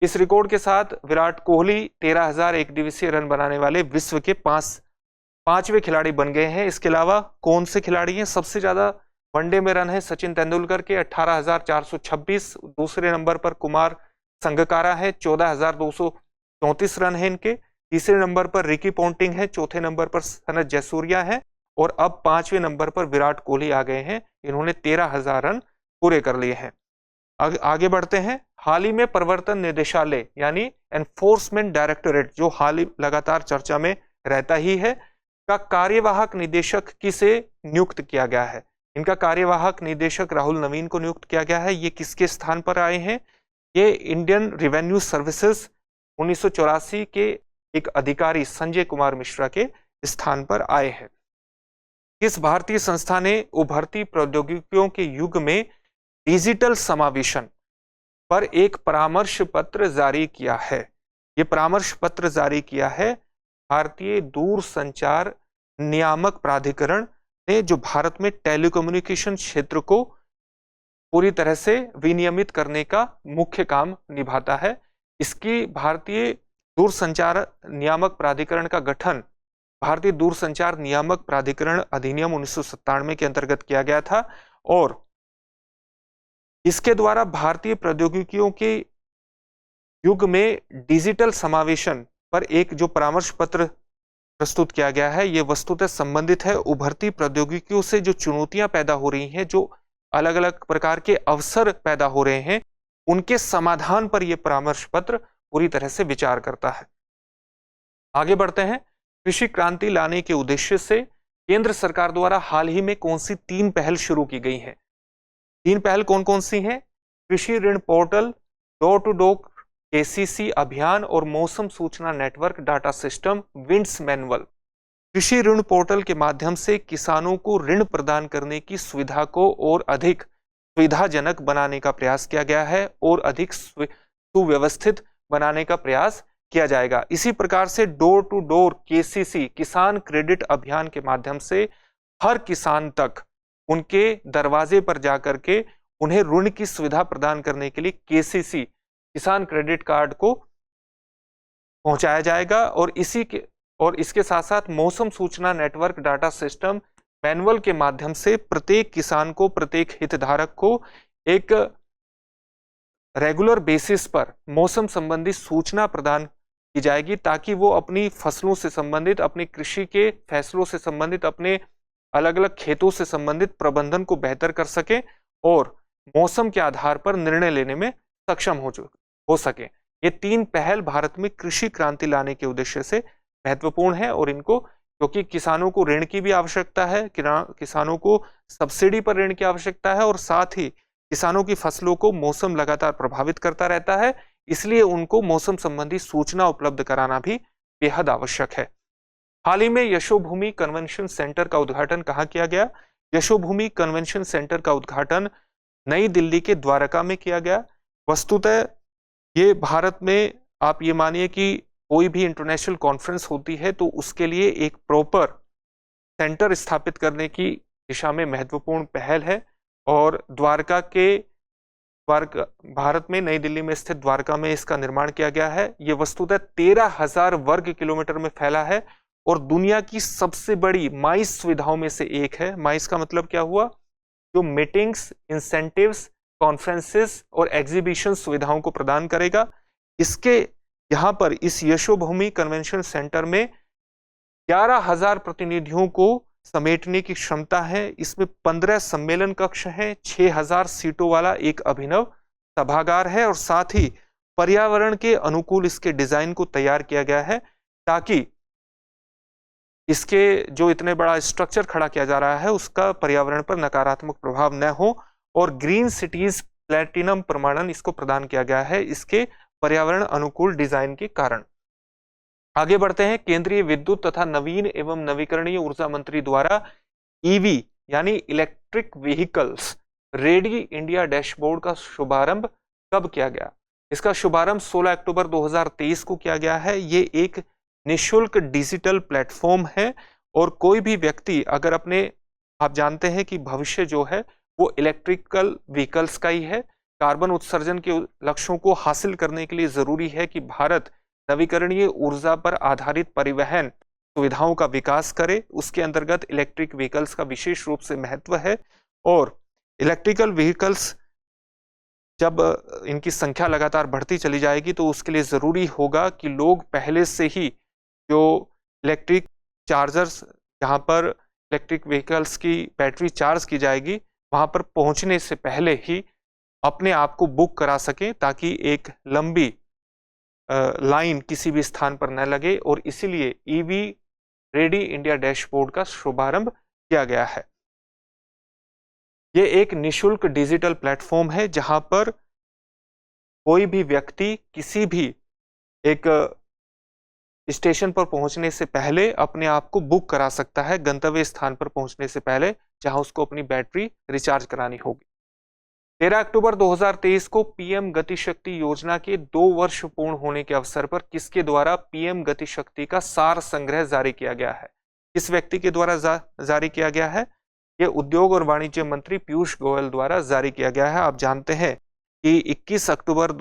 इस रिकॉर्ड के साथ विराट कोहली 13,000 एक दिवसीय रन बनाने वाले विश्व के पांचवें खिलाड़ी बन गए हैं। इसके अलावा कौन से खिलाड़ी हैं? सबसे ज्यादा वनडे में रन है सचिन तेंदुलकर के 18,426, दूसरे नंबर पर कुमार संगकारा है, 14,234 रन है इनके, तीसरे नंबर पर रिकी पॉन्टिंग है, चौथे नंबर पर सनत जयसूर्या है और अब 5वें नंबर पर विराट कोहली आ गए हैं। इन्होंने 13,000 रन पूरे कर लिए हैं। आगे बढ़ते हैं। हाल ही में प्रवर्तन निदेशालय यानी एनफोर्समेंट डायरेक्टोरेट, जो हाल ही लगातार चर्चा में रहता ही है, का कार्यवाहक निदेशक किसे नियुक्त किया गया है? इनका कार्यवाहक निदेशक राहुल नवीन को नियुक्त किया गया है। ये किसके स्थान पर आए हैं? ये इंडियन रेवेन्यू सर्विसेज 1984 के एक अधिकारी संजय कुमार मिश्रा के स्थान पर आए हैं। किस भारतीय संस्था ने उभरती प्रौद्योगिकियों के युग में डिजिटल समावेशन पर एक परामर्श पत्र जारी किया है? ये परामर्श पत्र जारी किया है भारतीय दूरसंचार नियामक प्राधिकरण ने, जो भारत में टेलीकम्युनिकेशन क्षेत्र को पूरी तरह से विनियमित करने का मुख्य काम निभाता है। इसकी भारतीय दूरसंचार नियामक प्राधिकरण का गठन भारतीय दूरसंचार नियामक प्राधिकरण अधिनियम 1997 के अंतर्गत किया गया था और इसके द्वारा भारतीय प्रौद्योगिकियों के युग में डिजिटल समावेशन पर एक जो परामर्श पत्र प्रस्तुत किया गया है ये वस्तुतः संबंधित है उभरती प्रौद्योगिकियों से जो चुनौतियां पैदा हो रही हैं, जो अलग अलग प्रकार के अवसर पैदा हो रहे हैं, उनके समाधान पर यह परामर्श पत्र पूरी तरह से विचार करता है। आगे बढ़ते हैं। कृषि क्रांति लाने के उद्देश्य से केंद्र सरकार द्वारा हाल ही में कौन सी 3 पहल शुरू की गई हैं? 3 पहल कौन कौन सी हैं? कृषि ऋण portal, door to door KCC अभियान और मौसम सूचना network data system winds manual. कृषि ऋण पोर्टल के माध्यम से किसानों को ऋण प्रदान करने की सुविधा को और अधिक सुविधाजनक बनाने का प्रयास किया गया है और अधिक सुव्यवस्थित बनाने का प्रयास किया जाएगा। इसी प्रकार से डोर टू डोर केसीसी किसान क्रेडिट अभियान के माध्यम से हर किसान तक उनके दरवाजे पर जाकर के उन्हें ऋण की सुविधा प्रदान करने के लिए केसीसी किसान क्रेडिट कार्ड को पहुंचाया जाएगा। और इसके साथ साथ मौसम सूचना नेटवर्क डाटा सिस्टम मैनुअल के माध्यम से प्रत्येक किसान को, प्रत्येक हितधारक को एक रेगुलर बेसिस पर मौसम संबंधी सूचना प्रदान की जाएगी, ताकि वो अपनी फसलों से संबंधित, अपनी कृषि के फैसलों से संबंधित, अपने अलग अलग खेतों से संबंधित प्रबंधन को बेहतर कर सके और मौसम के आधार पर निर्णय लेने में सक्षम हो सके। ये 3 पहल भारत में कृषि क्रांति लाने के उद्देश्य से महत्वपूर्ण है और इनको, क्योंकि किसानों को ऋण की भी आवश्यकता है, किसानों को सब्सिडी पर ऋण की आवश्यकता है और साथ ही किसानों की फसलों को मौसम लगातार प्रभावित करता रहता है, इसलिए उनको मौसम संबंधी सूचना उपलब्ध कराना भी बेहद आवश्यक है। हाल ही में यशोभूमि कन्वेंशन सेंटर का उद्घाटन कहाँ किया गया? यशोभूमि कन्वेंशन सेंटर का उद्घाटन नई दिल्ली के द्वारका में किया गया। वस्तुतः ये भारत में, आप ये मानिए कि कोई भी इंटरनेशनल कॉन्फ्रेंस होती है तो उसके लिए एक प्रॉपर सेंटर स्थापित करने की दिशा में महत्वपूर्ण पहल है और भारत में नई दिल्ली में स्थित द्वारका में इसका निर्माण किया गया है। ये वस्तुतः 13,000 वर्ग किलोमीटर में फैला है और दुनिया की सबसे बड़ी माइस सुविधाओं में से एक है। माइस का मतलब क्या हुआ? जो मीटिंग्स, इंसेंटिव्स, कॉन्फ्रेंसेस और एग्जीबिशन सुविधाओं को प्रदान करेगा। इसके यहाँ पर इस यशोभूमि कन्वेंशन सेंटर में 11,000 प्रतिनिधियों को समेटने की क्षमता है। इसमें 15 सम्मेलन कक्ष हैं, 6,000 सीटों वाला एक अभिनव सभागार है और साथ ही पर्यावरण के अनुकूल इसके डिजाइन को तैयार किया गया है, ताकि इसके जो इतने बड़ा स्ट्रक्चर खड़ा किया जा रहा है उसका पर्यावरण पर नकारात्मक प्रभाव न हो और ग्रीन सिटीज प्लैटिनम प्रमाणन इसको प्रदान किया गया है इसके पर्यावरण अनुकूल डिजाइन के कारण। आगे बढ़ते हैं। केंद्रीय विद्युत तथा नवीन एवं नवीकरणीय ऊर्जा मंत्री द्वारा ईवी यानी electric vehicles ready India dashboard का शुभारंभ कब किया गया? इसका शुभारंभ 16 अक्टूबर 2023 को किया गया है। ये एक निःशुल्क डिजिटल प्लेटफॉर्म है और कोई भी व्यक्ति अगर आप जानते हैं कि भविष्य जो है वो इलेक्ट्रिकल व्हीकल्स का ही है। कार्बन उत्सर्जन के लक्ष्यों को हासिल करने के लिए जरूरी है कि भारत नवीकरणीय ऊर्जा पर आधारित परिवहन सुविधाओं का विकास करे। उसके अंतर्गत इलेक्ट्रिक व्हीकल्स का विशेष रूप से महत्व है और इलेक्ट्रिकल व्हीकल्स जब इनकी संख्या लगातार बढ़ती चली जाएगी तो उसके लिए जरूरी होगा कि लोग पहले से ही जो इलेक्ट्रिक चार्जर्स, जहां पर इलेक्ट्रिक व्हीकल्स की बैटरी चार्ज की जाएगी, वहां पर पहुंचने से पहले ही अपने आप को बुक करा सकें, ताकि एक लंबी लाइन किसी भी स्थान पर न लगे और इसीलिए ईवी रेडी इंडिया डैशबोर्ड का शुभारंभ किया गया है। यह एक निःशुल्क डिजिटल प्लेटफॉर्म है जहां पर कोई भी व्यक्ति किसी भी एक स्टेशन पर पहुंचने से पहले अपने आप को बुक करा सकता है, गंतव्य स्थान पर पहुंचने से पहले, जहां उसको अपनी बैटरी रिचार्ज करानी होगी। 13 अक्टूबर 2023 को पीएम गति शक्ति योजना के 2 वर्ष पूर्ण होने के अवसर पर किसके द्वारा पीएम गति शक्ति का सार संग्रह जारी किया गया है? किस व्यक्ति के द्वारा जारी किया गया है? यह उद्योग और वाणिज्य मंत्री पीयूष गोयल द्वारा जारी किया गया है। आप जानते हैं कि 21 अक्टूबर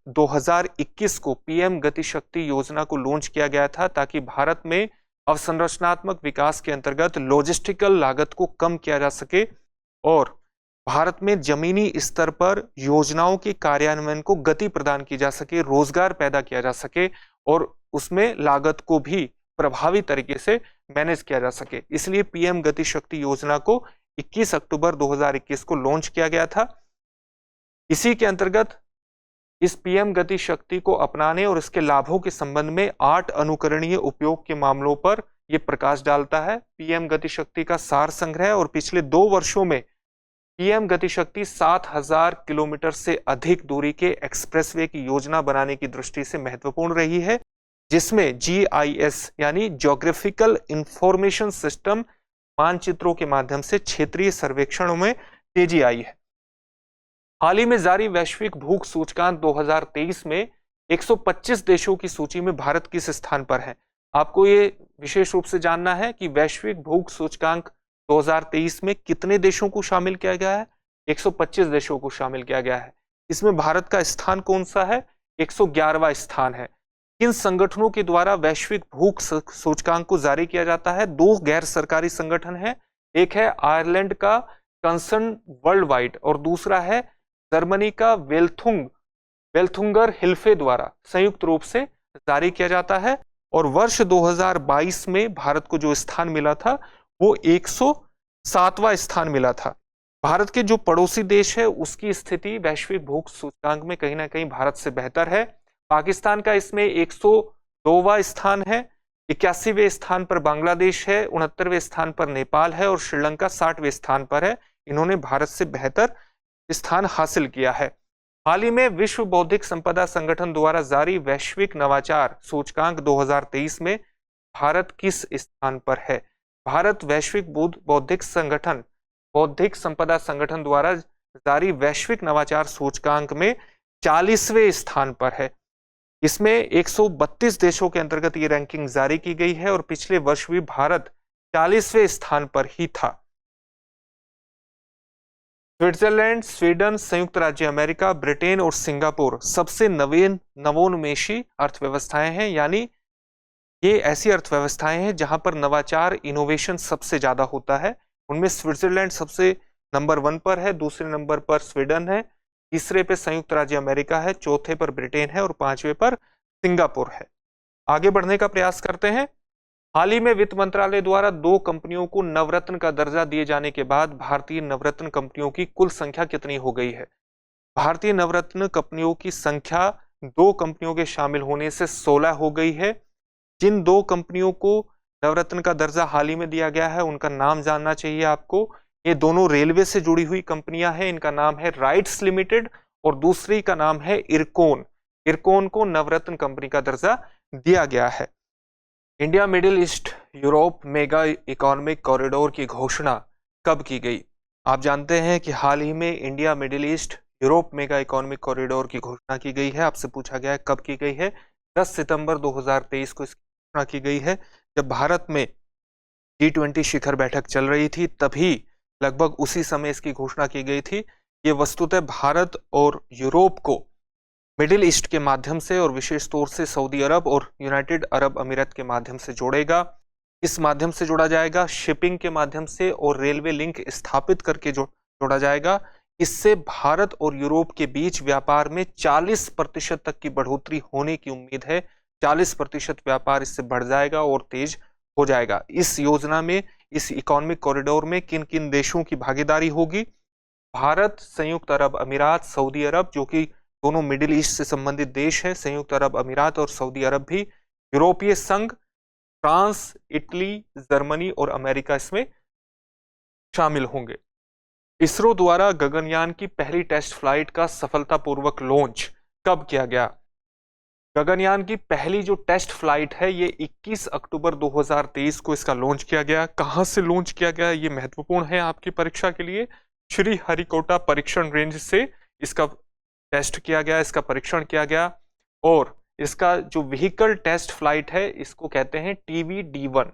2021 को पीएम गति शक्ति योजना को लॉन्च किया गया था, ताकि भारत में अवसंरचनात्मक विकास के अंतर्गत लॉजिस्टिकल लागत को कम किया जा सके और भारत में जमीनी स्तर पर योजनाओं के कार्यान्वयन को गति प्रदान की जा सके, रोजगार पैदा किया जा सके और उसमें लागत को भी प्रभावी तरीके से मैनेज किया जा सके। इसलिए पीएम गति शक्ति योजना को 21 अक्टूबर 2021 को लॉन्च किया गया था। इसी के अंतर्गत इस पीएम गति शक्ति को अपनाने और इसके लाभों के संबंध में 8 अनुकरणीय उपयोग के मामलों पर यह प्रकाश डालता है। पीएम गति शक्ति का सार संग्रह और पिछले 2 वर्षों में पीएम गति शक्ति 7,000 किलोमीटर से अधिक दूरी के एक्सप्रेसवे की योजना बनाने की दृष्टि से महत्वपूर्ण रही है, जिसमें जीआईएस यानी ज्योग्राफिकल इंफॉर्मेशन सिस्टम मानचित्रों के माध्यम से क्षेत्रीय सर्वेक्षणों में तेजी आई है। हाल ही में जारी वैश्विक भूख सूचकांक 2023 में 125 देशों की सूची में भारत किस स्थान पर है? आपको ये विशेष रूप से जानना है कि वैश्विक भूख सूचकांक 2023 में कितने देशों को शामिल किया गया है? 125 देशों को शामिल किया गया है। इसमें भारत का स्थान कौन सा है? 111वां स्थान है। किन संगठनों के द्वारा वैश्विक भूख सूचकांक को जारी किया जाता है? 2 गैर सरकारी संगठन हैं। एक है आयरलैंड का कंसर्न वर्ल्ड वाइड और दूसरा है जर्मनी का वेल्थुंगर हिल्फे द्वारा संयुक्त रूप से जारी किया जाता है। और वर्ष 2022 में भारत को जो स्थान मिला था वो 107वां स्थान मिला था। भारत के जो पड़ोसी देश है उसकी स्थिति वैश्विक भूख सूचकांक में कहीं ना कहीं भारत से बेहतर है। पाकिस्तान का इसमें 102वां स्थान है, 81वें स्थान पर बांग्लादेश है, 69वें स्थान पर नेपाल है और श्रीलंका 60वें स्थान पर है। इन्होंने भारत से बेहतर स्थान हासिल किया है। हाल ही में विश्व बौद्धिक संपदा संगठन द्वारा जारी वैश्विक नवाचार सूचकांक 2023 में भारत किस स्थान पर है? भारत वैश्विक बौद्धिक संपदा संगठन द्वारा जारी वैश्विक नवाचार सूचकांक में 40वें स्थान पर है। इसमें 132 देशों के अंतर्गत ये रैंकिंग जारी की गई है और पिछले वर्ष भी भारत 40वें स्थान पर ही था। स्विट्जरलैंड, स्वीडन, संयुक्त राज्य अमेरिका, ब्रिटेन और सिंगापुर सबसे नवोन्मेषी अर्थव्यवस्थाएं हैं, यानी ये ऐसी अर्थव्यवस्थाएं हैं जहां पर नवाचार इनोवेशन सबसे ज्यादा होता है। उनमें स्विट्जरलैंड सबसे नंबर 1 पर है, दूसरे नंबर पर स्वीडन है, तीसरे पे संयुक्त राज्य अमेरिका है, चौथे पर ब्रिटेन है और 5वें पर सिंगापुर है। आगे बढ़ने का प्रयास करते हैं। हाल ही में वित्त मंत्रालय द्वारा 2 कंपनियों को नवरत्न का दर्जा दिए जाने के बाद भारतीय नवरत्न कंपनियों की कुल संख्या कितनी हो गई है? भारतीय नवरत्न कंपनियों की संख्या 2 कंपनियों के शामिल होने से 16 हो गई है। जिन 2 कंपनियों को नवरत्न का दर्जा हाल ही में दिया गया है उनका नाम जानना चाहिए आपको। ये दोनों रेलवे से जुड़ी हुई कंपनियां हैं। इनका नाम है राइट्स लिमिटेड और दूसरी का नाम है इरकोन। इरकोन को नवरत्न कंपनी का दर्जा दिया गया है। India middle east Europe mega economic corridor की घोषणा कब की गई? आप जानते हैं कि हाल ही में India middle east Europe mega economic corridor की घोषणा की गई है। आपसे पूछा गया है कब की गई है? 10 सितंबर 2023 को इसकी घोषणा की गई है। जब भारत में G20 शिखर बैठक चल रही थी तभी लगभग उसी समय इसकी घोषणा की गई थी। ये वस्तुतः भारत और यूरोप को मिडिल ईस्ट के माध्यम से और विशेष तौर से सऊदी अरब और यूनाइटेड अरब अमीरात के माध्यम से जोड़ेगा। इस माध्यम से जोड़ा जाएगा, शिपिंग के माध्यम से और रेलवे लिंक स्थापित करके जोड़ा जाएगा। इससे भारत और यूरोप के बीच व्यापार में 40% तक की बढ़ोतरी होने की उम्मीद है। 40% व्यापार इससे बढ़ जाएगा और तेज हो जाएगा। इस योजना में, इस इकोनॉमिक कॉरिडोर में किन किन देशों की भागीदारी होगी? भारत, संयुक्त अरब अमीरात, सऊदी अरब, जो कि दोनों मिडिल ईस्ट से संबंधित देश हैं, संयुक्त अरब अमीरात और सऊदी अरब भी, यूरोपीय संघ, फ्रांस, इटली, जर्मनी और अमेरिका इसमें शामिल होंगे। इसरो द्वारा गगनयान की पहली टेस्ट फ्लाइट का सफलतापूर्वक लॉन्च कब किया गया? गगनयान की पहली जो टेस्ट फ्लाइट है ये 21 अक्टूबर 2023 को इसका लॉन्च किया गया। कहां से लॉन्च किया गया ये महत्वपूर्ण है आपकी परीक्षा के लिए। श्री हरिकोटा परीक्षण रेंज से इसका टेस्ट किया गया, इसका परीक्षण किया गया। और इसका जो व्हीकल टेस्ट फ्लाइट है इसको कहते हैं TVD-1।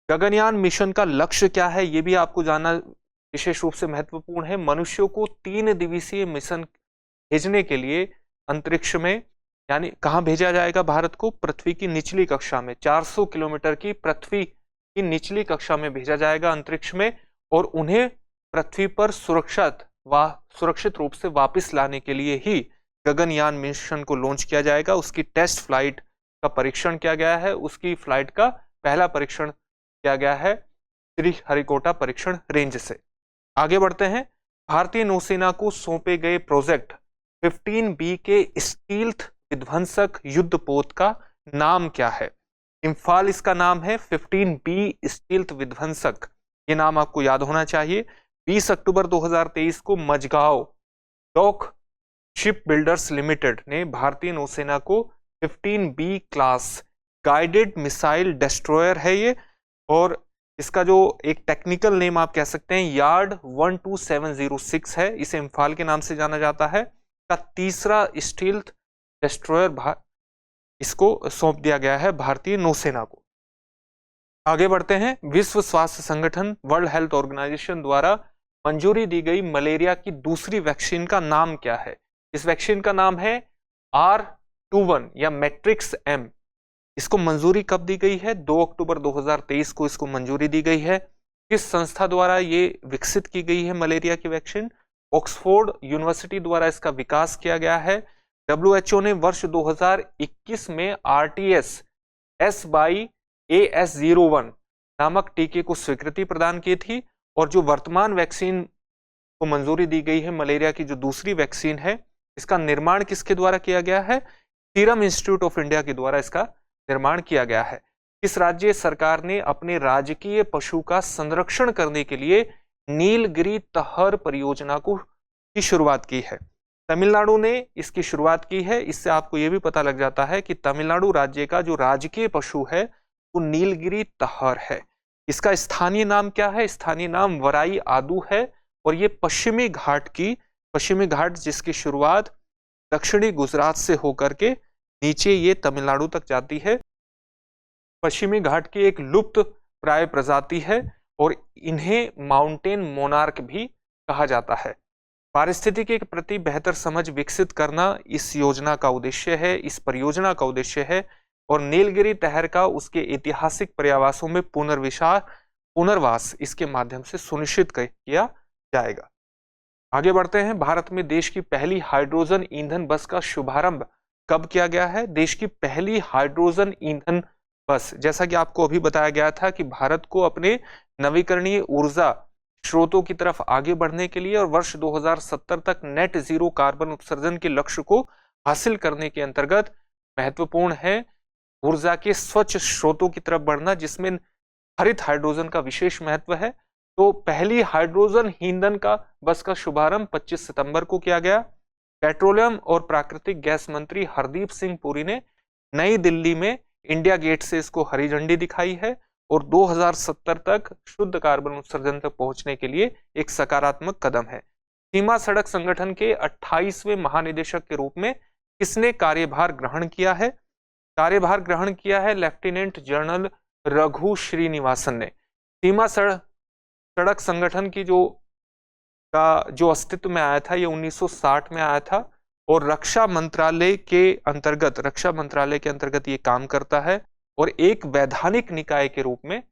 गगनयान मिशन का लक्ष्य क्या है ये भी आपको जानना विशेष रूप से महत्वपूर्ण है। मनुष्यों को 3 दिवसीय मिशन भेजने के लिए अंतरिक्ष में, यानी कहां भेजा जाएगा भारत को? पृथ्वी की निचली कक्षा में, 400 किलोमीटर की पृथ्वी की निचली कक्षा में भेजा जाएगा अंतरिक्ष में, और उन्हें पृथ्वी पर सुरक्षित रूप से वापस लाने के लिए ही गगनयान मिशन को लॉन्च किया जाएगा। उसकी टेस्ट फ्लाइट का परीक्षण किया गया है, उसकी फ्लाइट का पहला परीक्षण किया गया है श्रीहरिकोटा परीक्षण रेंज से। आगे बढ़ते हैं। भारतीय नौसेना को सौंपे गए प्रोजेक्ट 15B के स्टील्थ विध्वंसक युद्धपोत का नाम क्या है? इम्फाल इसका नाम है, 15B स्टील्थ विध्वंसक, ये नाम आपको याद होना चाहिए। 20 अक्टूबर 2023 को Mazagon dock ship builders limited ने भारतीय नौसेना को 15B class guided missile destroyer है ये, और इसका जो एक टेक्निकल नेम आप कह सकते हैं यार्ड 12706 है, इसे इम्फाल के नाम से जाना जाता है, का तीसरा स्टील्थ डिस्ट्रॉयर इसको सौंप दिया गया है भारतीय नौसेना को। आगे बढ़ते हैं। विश्व स्वास्थ्य संगठन वर्ल्ड हेल्थ ऑर्गेनाइजेशन द्वारा मंजूरी दी गई मलेरिया की दूसरी वैक्सीन का नाम क्या है? इस वैक्सीन का नाम है R21 या मैट्रिक्स एम। इसको मंजूरी कब दी गई है? 2 अक्टूबर 2023 को इसको मंजूरी दी गई है। किस संस्था द्वारा ये विकसित की गई है मलेरिया की वैक्सीन? ऑक्सफोर्ड यूनिवर्सिटी द्वारा इसका विकास किया गया है। WHO ने वर्ष 2021 में RTS S/AS01 नामक टीके को स्वीकृति प्रदान की थी, और जो वर्तमान वैक्सीन को मंजूरी दी गई है मलेरिया की जो दूसरी वैक्सीन है, इसका निर्माण किसके द्वारा किया गया है? सीरम इंस्टीट्यूट ऑफ इंडिया के द्वारा इसका निर्माण किया गया है। किस राज्य सरकार ने अपने राजकीय पशु का संरक्षण करने के लिए नीलगिरी तहर परियोजना की शुरुआत की है? तमिलनाडु ने इसकी शुरुआत की है। इससे आपको यह भी पता लग जाता है कि तमिलनाडु राज्य का जो राजकीय पशु है वो नीलगिरी तहर है। इसका स्थानीय नाम क्या है? स्थानीय नाम वराई आदू है, और ये पश्चिमी घाट जिसकी शुरुआत दक्षिणी गुजरात से होकर के नीचे ये तमिलनाडु तक जाती है। पश्चिमी घाट की एक लुप्त प्राय प्रजाति है, और इन्हें माउंटेन मोनार्क भी कहा जाता है। पारिस्थितिकी के प्रति बेहतर समझ विकसित करना इस योजना का उद्देश्य है, इस परियोजना का उद्देश्य है, और नीलगिरी तहर का उसके ऐतिहासिक पर्यावासों में पुनर्वास इसके माध्यम से सुनिश्चित किया जाएगा। आगे बढ़ते हैं। भारत में देश की पहली हाइड्रोजन ईंधन बस का शुभारंभ कब किया गया है? देश की पहली हाइड्रोजन ईंधन बस, जैसा कि आपको अभी बताया गया था कि भारत को अपने नवीकरणीय ऊर्जा स्रोतों की तरफ आगे बढ़ने के लिए और वर्ष 2070 तक नेट जीरो कार्बन उत्सर्जन के लक्ष्य को हासिल करने के अंतर्गत महत्वपूर्ण है ऊर्जा के स्वच्छ स्रोतों की तरफ बढ़ना, जिसमें हरित हाइड्रोजन का विशेष महत्व है। तो पहली हाइड्रोजन ईंधन का बस का शुभारंभ 25 सितंबर को किया गया। पेट्रोलियम और प्राकृतिक गैस मंत्री हरदीप सिंह पुरी ने नई दिल्ली में इंडिया गेट से इसको हरी झंडी दिखाई है, और 2070 तक शुद्ध कार्बन उत्सर्जन तक पहुंचने के लिए एक सकारात्मक कदम है। सीमा सड़क संगठन के 28वें महानिदेशक के रूप में किसने कार्यभार ग्रहण किया है? कार्यभार ग्रहण किया है लेफ्टिनेंट जनरल रघु श्रीनिवासन ने। सीमा सड़क संगठन की जो अस्तित्व में आया था ये 1960 में आया था, और रक्षा मंत्रालय के अंतर्गत ये काम करता है, और एक वैधानिक निकाय के रूप में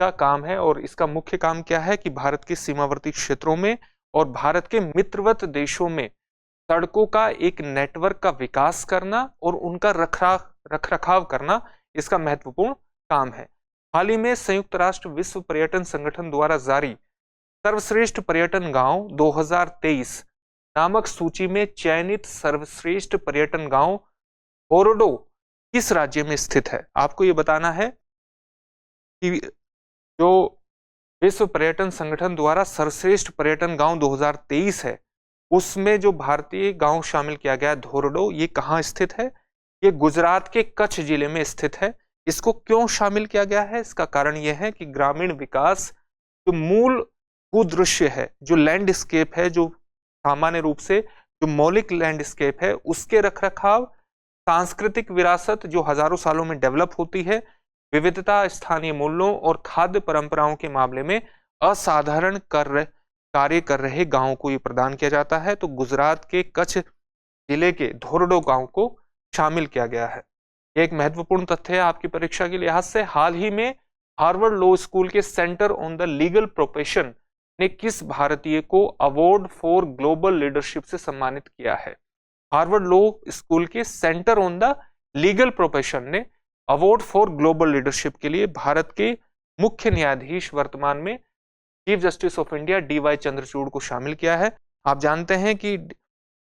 का काम है। और इसका मुख्य काम क्या है कि भारत के सीमावर्ती क्षेत्रों में और भारत के मित्रवत देशों में सड़कों का एक नेटवर्क का विकास करना और उनका रखरखाव करना इसका महत्वपूर्ण काम है। हाल ही में संयुक्त राष्ट्र विश्व पर्यटन संगठन द्वारा जारी सर्वश्रेष्ठ पर्यटन गांव 2023 नामक सूची में चयनित सर्वश्रेष्ठ पर्यटन गांव होरोडो किस राज्य में स्थित है? आपको ये बताना है कि जो विश्व पर्यटन संगठन द्वारा सर्वश्रेष्ठ पर्यटन गांव 2023 है उसमें जो भारतीय गांव शामिल किया गया धोरडो, ये कहाँ स्थित है? ये गुजरात के कच्छ जिले में स्थित है। इसको क्यों शामिल किया गया है? इसका कारण यह है कि ग्रामीण विकास जो मूल भूदृश्य है, जो लैंडस्केप है, जो सामान्य रूप से जो मौलिक लैंडस्केप है, उसके रखरखाव, सांस्कृतिक विरासत जो हजारों सालों में डेवलप होती है, विविधता, स्थानीय मूल्यों और खाद्य परंपराओं के मामले में असाधारण कार्य कर रहे गांवों को ये प्रदान किया जाता है। तो गुजरात के कच्छ जिले के धोरडो गांव को शामिल किया गया है। यह एक महत्वपूर्ण तथ्य है आपकी परीक्षा के लिहाज से। हाल ही में हार्वर्ड लॉ स्कूल के centre on the legal profession ने किस भारतीय को अवार्ड फॉर ग्लोबल लीडरशिप से सम्मानित किया है? हार्वर्ड लॉ स्कूल के centre on the legal profession ने अवार्ड फॉर ग्लोबल लीडरशिप के लिए भारत के मुख्य न्यायाधीश वर्तमान में chief justice of India DY Chandrachud को शामिल किया है। आप जानते हैं कि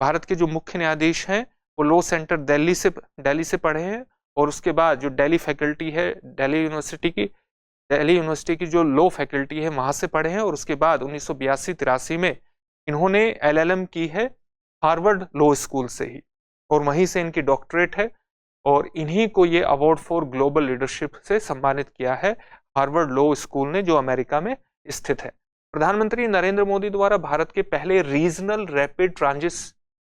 भारत के जो मुख्य न्यायाधीश हैं वो लॉ सेंटर दिल्ली से पढ़े हैं, और उसके बाद जो दिल्ली फैकल्टी है, दिल्ली यूनिवर्सिटी की जो लॉ फैकल्टी है वहां से पढ़े हैं, और उसके बाद 1982-83 में इन्होंने LLM की है हार्वर्ड लॉ स्कूल से ही, और वहीं से इनकी डॉक्टरेट है, और इन्हीं को ये अवार्ड फॉर ग्लोबल लीडरशिप से सम्मानित किया है हार्वर्ड लॉ स्कूल ने, जो अमेरिका में स्थित है। प्रधानमंत्री नरेंद्र मोदी द्वारा भारत के पहले रीजनल रैपिड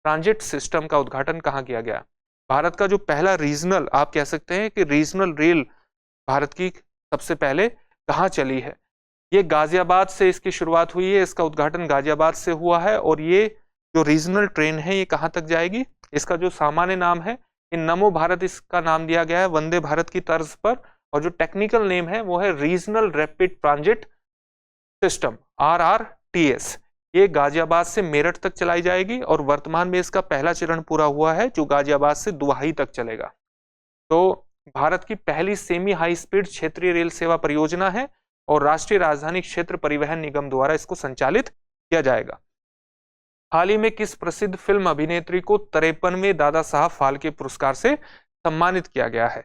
ट्रांजिट सिस्टम का उद्घाटन कहाँ किया गया? भारत का जो पहला रीजनल, आप कह सकते हैं कि रीजनल रेल भारत की सबसे पहले कहाँ चली है? ये गाजियाबाद से इसकी शुरुआत हुई है, इसका उद्घाटन गाजियाबाद से हुआ है, और ये जो रीजनल ट्रेन है ये कहाँ तक जाएगी? इसका जो सामान्य नाम है, ये नमो भारत इसका नाम दिया गया है वंदे भारत की तर्ज पर, और जो टेक्निकल नेम है वो है regional rapid transit system RRTS। ये गाजियाबाद से मेरठ तक चलाई जाएगी, और वर्तमान में इसका पहला चरण पूरा हुआ है जो गाजियाबाद से दुहाई तक चलेगा। तो भारत की पहली सेमी हाई स्पीड क्षेत्रीय रेल सेवा परियोजना है, और राष्ट्रीय राजधानी क्षेत्र परिवहन निगम द्वारा इसको संचालित किया जाएगा। हाल ही में किस प्रसिद्ध फिल्म अभिनेत्री को 53वें दादा साहब फाल्के पुरस्कार से सम्मानित किया गया है?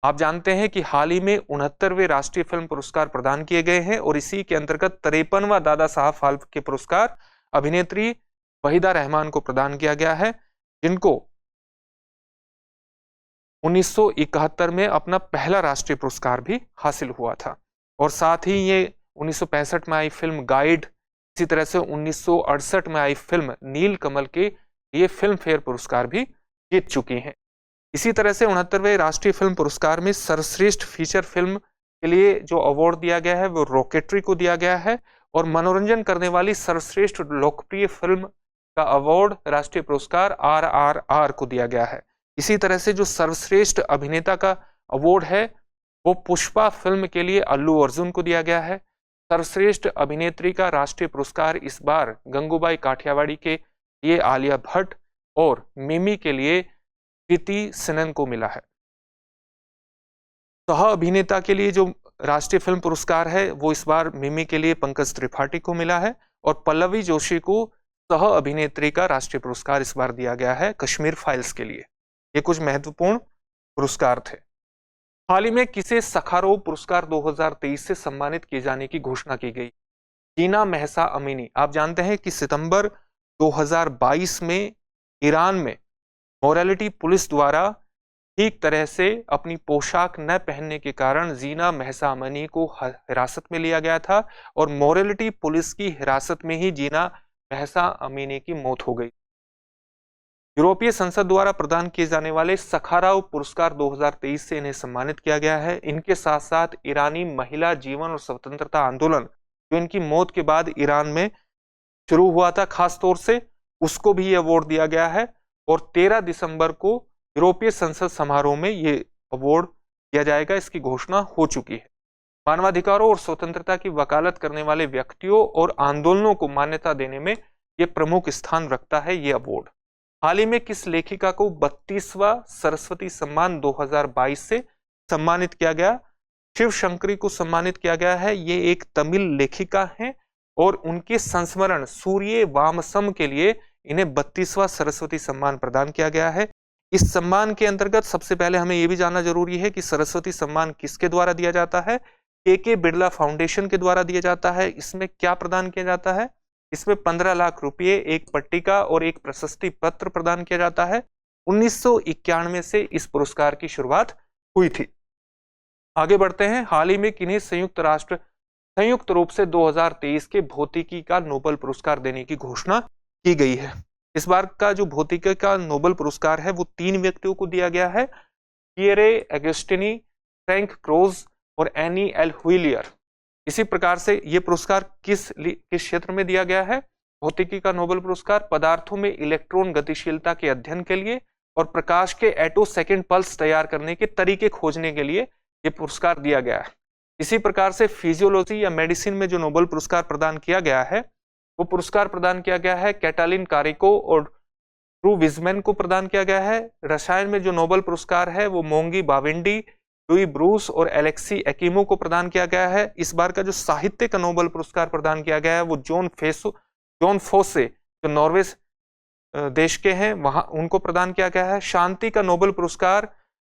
आप जानते हैं कि हाल ही में 69वें राष्ट्रीय फिल्म पुरस्कार प्रदान किए गए हैं, और इसी के अंतर्गत 53वां दादा साहब फाल्के पुरस्कार अभिनेत्री वहीदा रहमान को प्रदान किया गया है, जिनको 1971 में अपना पहला राष्ट्रीय पुरस्कार भी हासिल हुआ था। और साथ ही ये 1965 में आई फिल्म गाइड, इसी तरह से 1968 में आई फिल्म नील कमल के ये फिल्म फेयर पुरस्कार भी जीत चुकी हैं। इसी तरह से 69वें राष्ट्रीय फिल्म पुरस्कार में सर्वश्रेष्ठ फीचर फिल्म के लिए जो अवार्ड दिया गया है वो रॉकेटरी को दिया गया है, और मनोरंजन करने वाली सर्वश्रेष्ठ लोकप्रिय फिल्म का अवार्ड राष्ट्रीय पुरस्कार RRR को दिया गया है। इसी तरह से जो सर्वश्रेष्ठ अभिनेता का अवार्ड है वो पुष्पा फिल्म के लिए अल्लू अर्जुन को दिया गया है। सर्वश्रेष्ठ अभिनेत्री का राष्ट्रीय पुरस्कार इस बार गंगूबाई काठियावाड़ी के लिए आलिया भट्ट, और मिमी के लिए कृति सेनन को मिला है। सह अभिनेता के लिए जो राष्ट्रीय फिल्म पुरस्कार है वो इस बार मिमी के लिए पंकज त्रिपाठी को मिला है, और पल्लवी जोशी को सह अभिनेत्री का राष्ट्रीय पुरस्कार इस बार दिया गया है कश्मीर फाइल्स के लिए। ये कुछ महत्वपूर्ण पुरस्कार थे। हाल ही में किसे सखारोव पुरस्कार 2023 से सम्मानित किए जाने की घोषणा की गई? जीना महसा अमीनी। आप जानते हैं कि सितंबर 2022 में ईरान में मोरालिटी पुलिस द्वारा ठीक तरह से अपनी पोशाक न पहनने के कारण जीना महसा अमीनी को हिरासत में लिया गया था, और मोरालिटी पुलिस की हिरासत में ही जीना महसा अमीनी की मौत हो गई। यूरोपीय संसद द्वारा प्रदान किए जाने वाले सखारोव पुरस्कार 2023 से इन्हें सम्मानित किया गया है। इनके साथ साथ ईरानी महिला जीवन और स्वतंत्रता आंदोलन जो इनकी मौत के बाद ईरान में शुरू हुआ था खास तौर से, उसको भी ये अवार्ड दिया गया है, और 13 दिसंबर को यूरोपीय संसद समारोह में ये अवार्ड दिया जाएगा, इसकी घोषणा हो चुकी है। मानवाधिकारों और स्वतंत्रता की वकालत करने वाले व्यक्तियों और आंदोलनों को मान्यता देने में ये प्रमुख स्थान रखता है ये अवार्ड। हाल ही में किस लेखिका को 32वां सरस्वती सम्मान 2022 से सम्मानित किया गया? शिव शंकरी को सम्मानित किया गया है। ये एक तमिल लेखिका हैं, और उनके संस्मरण सूर्य वामसम के लिए इन्हें 32वां सरस्वती सम्मान प्रदान किया गया है। इस सम्मान के अंतर्गत सबसे पहले हमें यह भी जानना जरूरी है कि सरस्वती सम्मान किसके द्वारा दिया जाता है? के बिरला फाउंडेशन के द्वारा दिया जाता है। इसमें क्या प्रदान किया जाता है? इसमें 15 लाख रुपये, एक पट्टिका और एक प्रशस्ति पत्र प्रदान किया जाता है। 1991 से इस पुरस्कार की शुरुआत हुई थी। आगे बढ़ते हैं। हाल ही में किन्हें संयुक्त रूप से 2023 के भौतिकी का नोबेल पुरस्कार देने की घोषणा की गई है? इस बार का जो भौतिकी का नोबेल पुरस्कार है वो 3 व्यक्तियों को दिया गया है, पियरे अगस्टिनी, फ्रैंक क्रोज और एनी एल हुइलियर। इसी प्रकार से ये पुरस्कार किस क्षेत्र में दिया गया है? भौतिकी का नोबेल पुरस्कार पदार्थों में इलेक्ट्रॉन गतिशीलता के अध्ययन के लिए और प्रकाश के एटो सेकेंड पल्स तैयार करने के तरीके खोजने के लिए ये पुरस्कार दिया गया है। इसी प्रकार से फिजियोलॉजी या मेडिसिन में जो नोबेल पुरस्कार प्रदान किया गया है वो पुरस्कार प्रदान किया गया है कैटालिन कारिको और ड्रू विजमैन को प्रदान किया गया है। रसायन में जो नोबेल पुरस्कार है वो मोंगी बाविंडी, लुई ब्रूस और एलेक्सी एकिमो को प्रदान किया गया है। इस बार का जो साहित्य का नोबेल पुरस्कार प्रदान किया गया है वो जॉन फोसे जो नॉर्वे देश के हैं वहां उनको प्रदान किया गया है। शांति का नोबेल पुरस्कार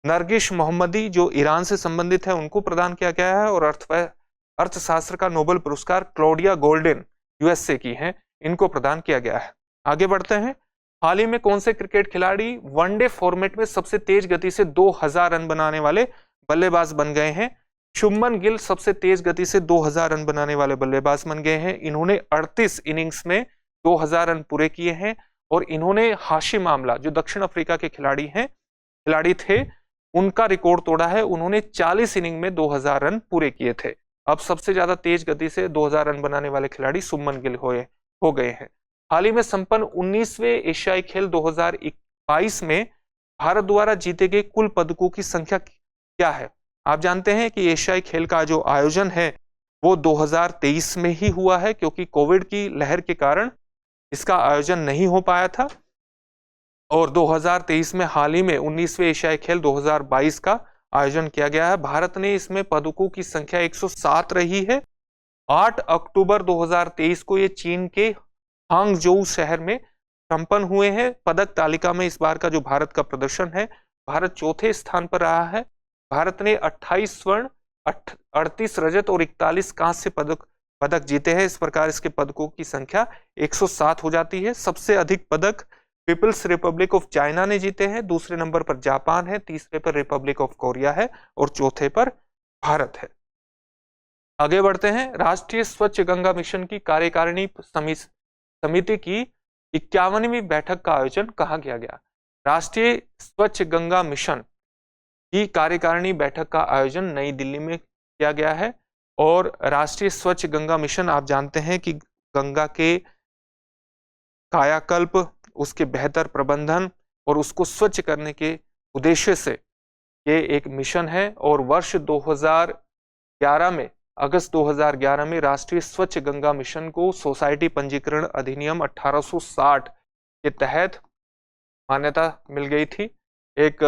नरगिस मोहम्मदी जो ईरान से संबंधित है उनको प्रदान किया गया है। और अर्थशास्त्र का नोबेल पुरस्कार क्लॉडिया गोल्डन यूएसए की हैं, इनको प्रदान किया गया है। आगे बढ़ते हैं। हाल ही में कौन से क्रिकेट खिलाड़ी वनडे फॉर्मेट में सबसे तेज गति से 2000 रन बनाने वाले बल्लेबाज बन गए हैं? शुभमन गिल सबसे तेज गति से 2000 रन बनाने वाले बल्लेबाज बन गए हैं। इन्होंने 38 इनिंग्स में 2000 रन पूरे किए हैं। और इन्होंने हाशिम आमला जो दक्षिण अफ्रीका के खिलाड़ी थे उनका रिकॉर्ड तोड़ा है। उन्होंने 40 इनिंग में 2000 रन पूरे किए थे। अब सबसे ज्यादा तेज गति से 2000 रन बनाने वाले खिलाड़ी शुभमन गिल हो गए हैं। हाल ही में संपन्न 19वें एशियाई खेल 2022 में भारत द्वारा जीते गए कुल पदकों की संख्या क्या है? आप जानते हैं कि एशियाई खेल का जो आयोजन है वो 2023 में ही हुआ है, क्योंकि कोविड की लहर के कारण इसका आयोजन नहीं हो पाया था। और 2023 में हाल ही में 19वें एशियाई खेल 2022 का आयोजन किया गया है। भारत ने इसमें पदकों की संख्या 107 रही है। 8 अक्टूबर 2023 को ये चीन के हांगझोउ शहर में संपन्न हुए हैं। पदक तालिका में इस बार का जो भारत का प्रदर्शन है, भारत चौथे स्थान पर रहा है। भारत ने 28 स्वर्ण, 38 रजत और 41 कांस्य पदक जीते हैं। इस प्रकार इसके पदकों की संख्या 107 हो जाती है। सबसे अधिक पदक पीपल्स रिपब्लिक ऑफ चाइना ने जीते हैं, दूसरे नंबर पर जापान है, तीसरे पर रिपब्लिक ऑफ कोरिया है और चौथे पर भारत है। आगे बढ़ते हैं। राष्ट्रीय स्वच्छ गंगा मिशन की कार्यकारिणी समिति की 51वीं बैठक का आयोजन कहाँ किया गया? राष्ट्रीय स्वच्छ गंगा मिशन की कार्यकारिणी बैठक का आयोजन नई दिल्ली में किया गया है। और राष्ट्रीय स्वच्छ गंगा मिशन आप जानते हैं कि गंगा के कायाकल्प, उसके बेहतर प्रबंधन और उसको स्वच्छ करने के उद्देश्य से ये एक मिशन है। और वर्ष 2011 में, अगस्त 2011 में राष्ट्रीय स्वच्छ गंगा मिशन को सोसाइटी पंजीकरण अधिनियम 1860 के तहत मान्यता मिल गई थी एक,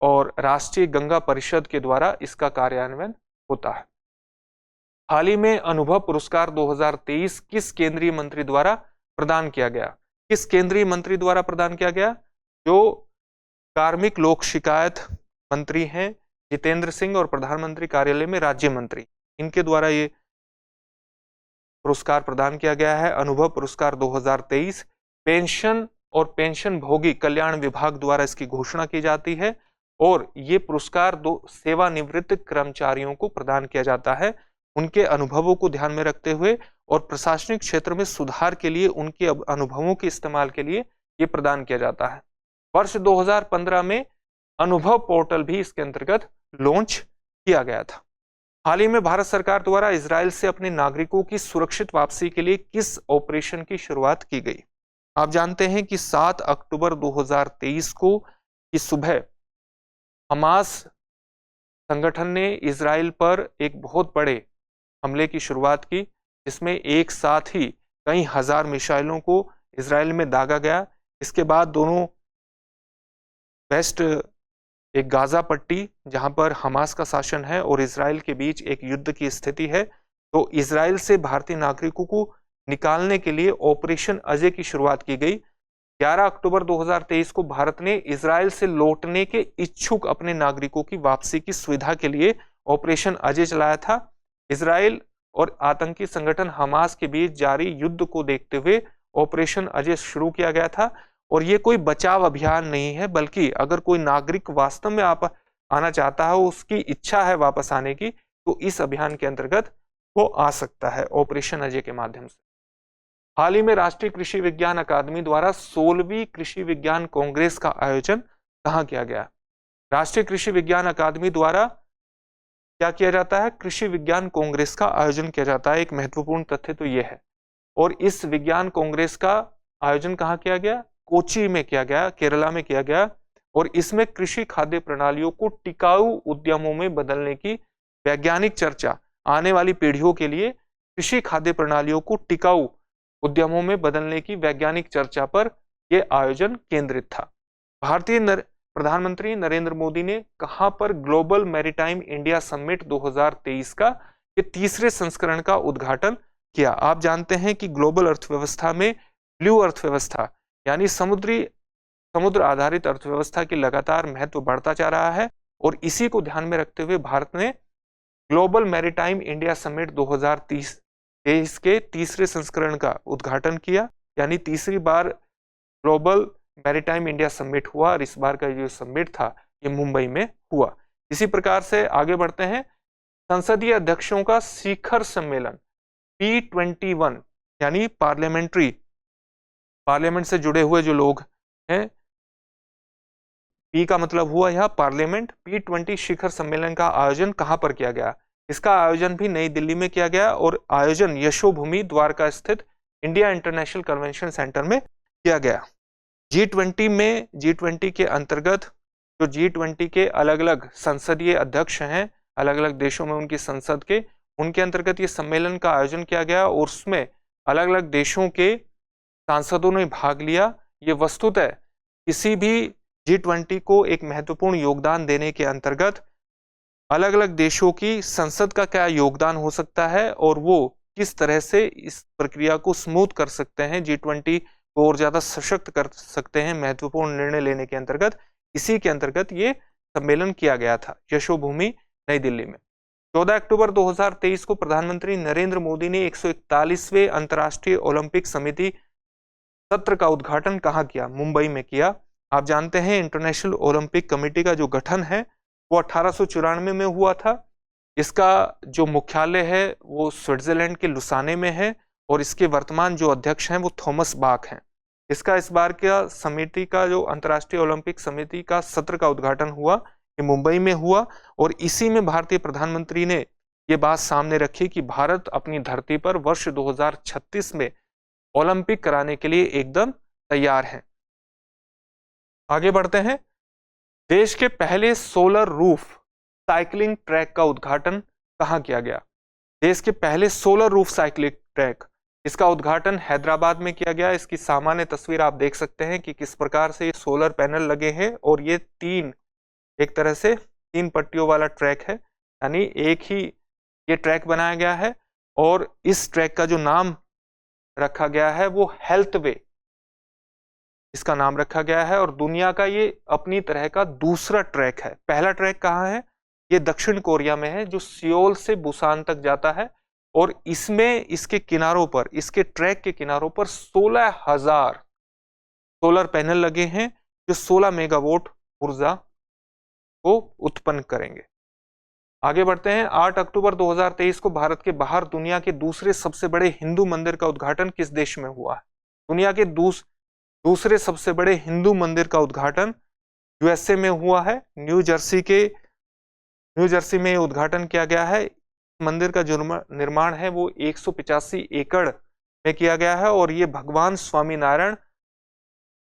और राष्ट्रीय गंगा परिषद के द्वारा इसका कार्यान्वयन होता है। हाल ही में अनुभव पुरस्कार 2023 किस केंद्रीय मंत्री द्वारा प्रदान किया गया? किस केंद्रीय मंत्री द्वारा प्रदान किया गया? जो कार्मिक लोक शिकायत मंत्री हैं जितेंद्र सिंह और प्रधानमंत्री कार्यालय में राज्य मंत्री, इनके द्वारा ये पुरस्कार प्रदान किया गया है। अनुभव पुरस्कार 2023 पेंशन और पेंशन भोगी कल्याण विभाग द्वारा इसकी घोषणा की जाती है। और ये पुरस्कार सेवानिवृत्त कर्मचारियों को प्रदान किया जाता है, उनके अनुभवों को ध्यान में रखते हुए और प्रशासनिक क्षेत्र में सुधार के लिए उनके अनुभवों के इस्तेमाल के लिए ये प्रदान किया जाता है। वर्ष 2015 में अनुभव पोर्टल भी इसके अंतर्गत लॉन्च किया गया था। हाल ही में भारत सरकार द्वारा इजराइल से अपने नागरिकों की सुरक्षित वापसी के लिए किस ऑपरेशन की शुरुआत की गई? आप जानते हैं कि 7 अक्टूबर 2023 को की सुबह हमास संगठन ने इजराइल पर एक बहुत बड़े हमले की शुरुआत की, जिसमें एक साथ ही कई हजार मिसाइलों को इजराइल में दागा गया। इसके बाद दोनों वेस्ट एक गाजा पट्टी जहां पर हमास का शासन है और इजराइल के बीच एक युद्ध की स्थिति है, तो इजराइल से भारतीय नागरिकों को निकालने के लिए ऑपरेशन अजय की शुरुआत की गई। 11 अक्टूबर 2023 को भारत ने इजराइल से लौटने के इच्छुक अपने नागरिकों की वापसी की सुविधा के लिए ऑपरेशन अजय चलाया था। इजराइल और आतंकी संगठन हमास के बीच जारी युद्ध को देखते हुए ऑपरेशन अजय शुरू किया गया था। और ये कोई बचाव अभियान नहीं है, बल्कि अगर कोई नागरिक वास्तव में आना चाहता है, उसकी इच्छा है वापस आने की, तो इस अभियान के अंतर्गत वो आ सकता है ऑपरेशन अजय के माध्यम से। हाल ही में राष्ट्रीय कृषि विज्ञान अकादमी द्वारा 16वीं कृषि विज्ञान कांग्रेस का आयोजन कहाँ किया गया? राष्ट्रीय कृषि विज्ञान अकादमी द्वारा क्या किया जाता है? कृषि विज्ञान कांग्रेस का आयोजन किया जाता है। एक महत्वपूर्ण तथ्य तो यह है। और इस विज्ञान कांग्रेस का आयोजन कहाँ किया गया? कोची में किया गया, केरला में किया गया। और इसमें कृषि खाद्य प्रणालियों को टिकाऊ उद्यमों में बदलने की वैज्ञानिक चर्चा, आने वाली पीढ़ियों के लिए कृषि खाद्य प्रणालियों को टिकाऊ उद्यमों में बदलने की वैज्ञानिक चर्चा पर ये आयोजन केंद्रित था। प्रधानमंत्री नरेंद्र मोदी ने कहां पर ग्लोबल मैरीटाइम इंडिया समिट 2023 का ये तीसरे संस्करण का उद्घाटन किया। आप जानते हैं कि ग्लोबल अर्थव्यवस्था में ब्लू अर्थव्यवस्था यानी समुद्र आधारित अर्थव्यवस्था की लगातार महत्व बढ़ता जा रहा है और इसी को ध्यान में रखते हुए भारत ने ग्लोबल मैरीटाइम इंडिया समिट 2023 के तीसरे संस्करण का उद्घाटन किया। यानी तीसरी बार ग्लोबल मैरीटाइम इंडिया समिट हुआ और इस बार का जो समिट था ये मुंबई में हुआ। इसी प्रकार से आगे बढ़ते हैं। संसदीय अध्यक्षों का शिखर सम्मेलन P21 यानी पार्लियामेंट से जुड़े हुए जो लोग हैं, पी का मतलब हुआ यह पार्लियामेंट। P20 शिखर सम्मेलन का आयोजन कहां पर किया गया? इसका आयोजन भी नई दिल्ली में किया गया और आयोजन यशोभूमि द्वारका स्थित इंडिया इंटरनेशनल कन्वेंशन सेंटर में किया गया। G20 के अंतर्गत जो G20 के अलग अलग संसदीय अध्यक्ष हैं, अलग अलग देशों में उनकी संसद के, उनके अंतर्गत ये सम्मेलन का आयोजन किया गया और उसमें अलग अलग देशों के सांसदों ने भाग लिया। ये वस्तुतः किसी भी G20 को एक महत्वपूर्ण योगदान देने के अंतर्गत अलग अलग देशों की संसद का क्या योगदान हो सकता है और वो किस तरह से इस प्रक्रिया को स्मूथ कर सकते हैं, G20 को और ज्यादा सशक्त कर सकते हैं महत्वपूर्ण निर्णय लेने के अंतर्गत। इसी के अंतर्गत ये सम्मेलन किया गया था यशोभूमि नई दिल्ली में। 14 अक्टूबर 2023 को प्रधानमंत्री नरेंद्र मोदी ने 141वें अंतर्राष्ट्रीय ओलंपिक समिति सत्र का उद्घाटन कहाँ किया? मुंबई में किया। आप जानते हैं इंटरनेशनल ओलंपिक कमेटी का जो गठन है वो 1894 में हुआ था। इसका जो मुख्यालय है वो स्विट्जरलैंड के लुसाने में है और इसके वर्तमान जो अध्यक्ष हैं वो थॉमस बाक हैं। इसका इस बार का समिति का जो अंतर्राष्ट्रीय ओलंपिक समिति का सत्र का उद्घाटन हुआ ये मुंबई में हुआ और इसी में भारतीय प्रधानमंत्री ने ये बात सामने रखी कि भारत अपनी धरती पर वर्ष 2036 में ओलंपिक कराने के लिए एकदम तैयार है। आगे बढ़ते हैं। देश के पहले सोलर रूफ साइकिलिंग ट्रैक का उद्घाटन कहां किया गया? देश के पहले सोलर रूफ साइकिलिंग ट्रैक, इसका उद्घाटन हैदराबाद में किया गया। इसकी सामान्य तस्वीर आप देख सकते हैं कि किस प्रकार से ये सोलर पैनल लगे हैं और ये एक तरह से 3 पट्टियों वाला ट्रैक है, यानी एक ही ये ट्रैक बनाया गया है और इस ट्रैक का जो नाम रखा गया है वो हेल्थ वे इसका नाम रखा गया है और दुनिया का ये अपनी तरह का दूसरा ट्रैक है। पहला ट्रैक कहाँ है? ये दक्षिण कोरिया में है जो सियोल से बुसान तक जाता है और इसमें इसके किनारों पर, इसके ट्रैक के किनारों पर 16,000 सोलर पैनल लगे हैं जो 16 मेगावाट ऊर्जा को उत्पन्न करेंगे। आगे बढ़ते हैं। 8 अक्टूबर 2023 को भारत के बाहर दुनिया के दूसरे सबसे बड़े हिंदू मंदिर का उद्घाटन किस देश में हुआ है? दुनिया के दूसरे सबसे बड़े हिंदू मंदिर का उद्घाटन यूएसए में हुआ है। न्यू जर्सी में उद्घाटन किया गया है। मंदिर का जो निर्माण है वो 185 एकड़ में किया गया है और ये भगवान स्वामीनारायण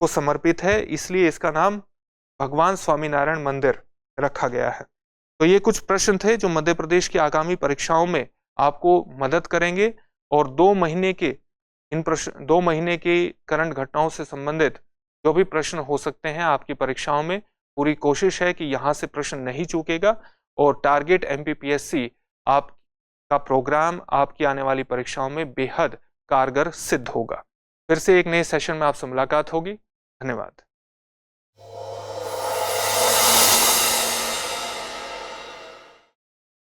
को समर्पित है, इसलिए इसका नाम भगवान स्वामीनारायण मंदिर रखा गया है। तो ये कुछ प्रश्न थे जो मध्य प्रदेश की आगामी परीक्षाओं में आपको मदद करेंगे और 2 महीने की करंट घटनाओं से संबंधित जो भी प्रश्न हो सकते हैं आपकी परीक्षाओं में, पूरी कोशिश है कि यहाँ से प्रश्न नहीं चूकेगा और टारगेट MPPSC आपका प्रोग्राम आपकी आने वाली परीक्षाओं में बेहद कारगर सिद्ध होगा। फिर से एक नए सेशन में आपसे मुलाकात होगी। धन्यवाद।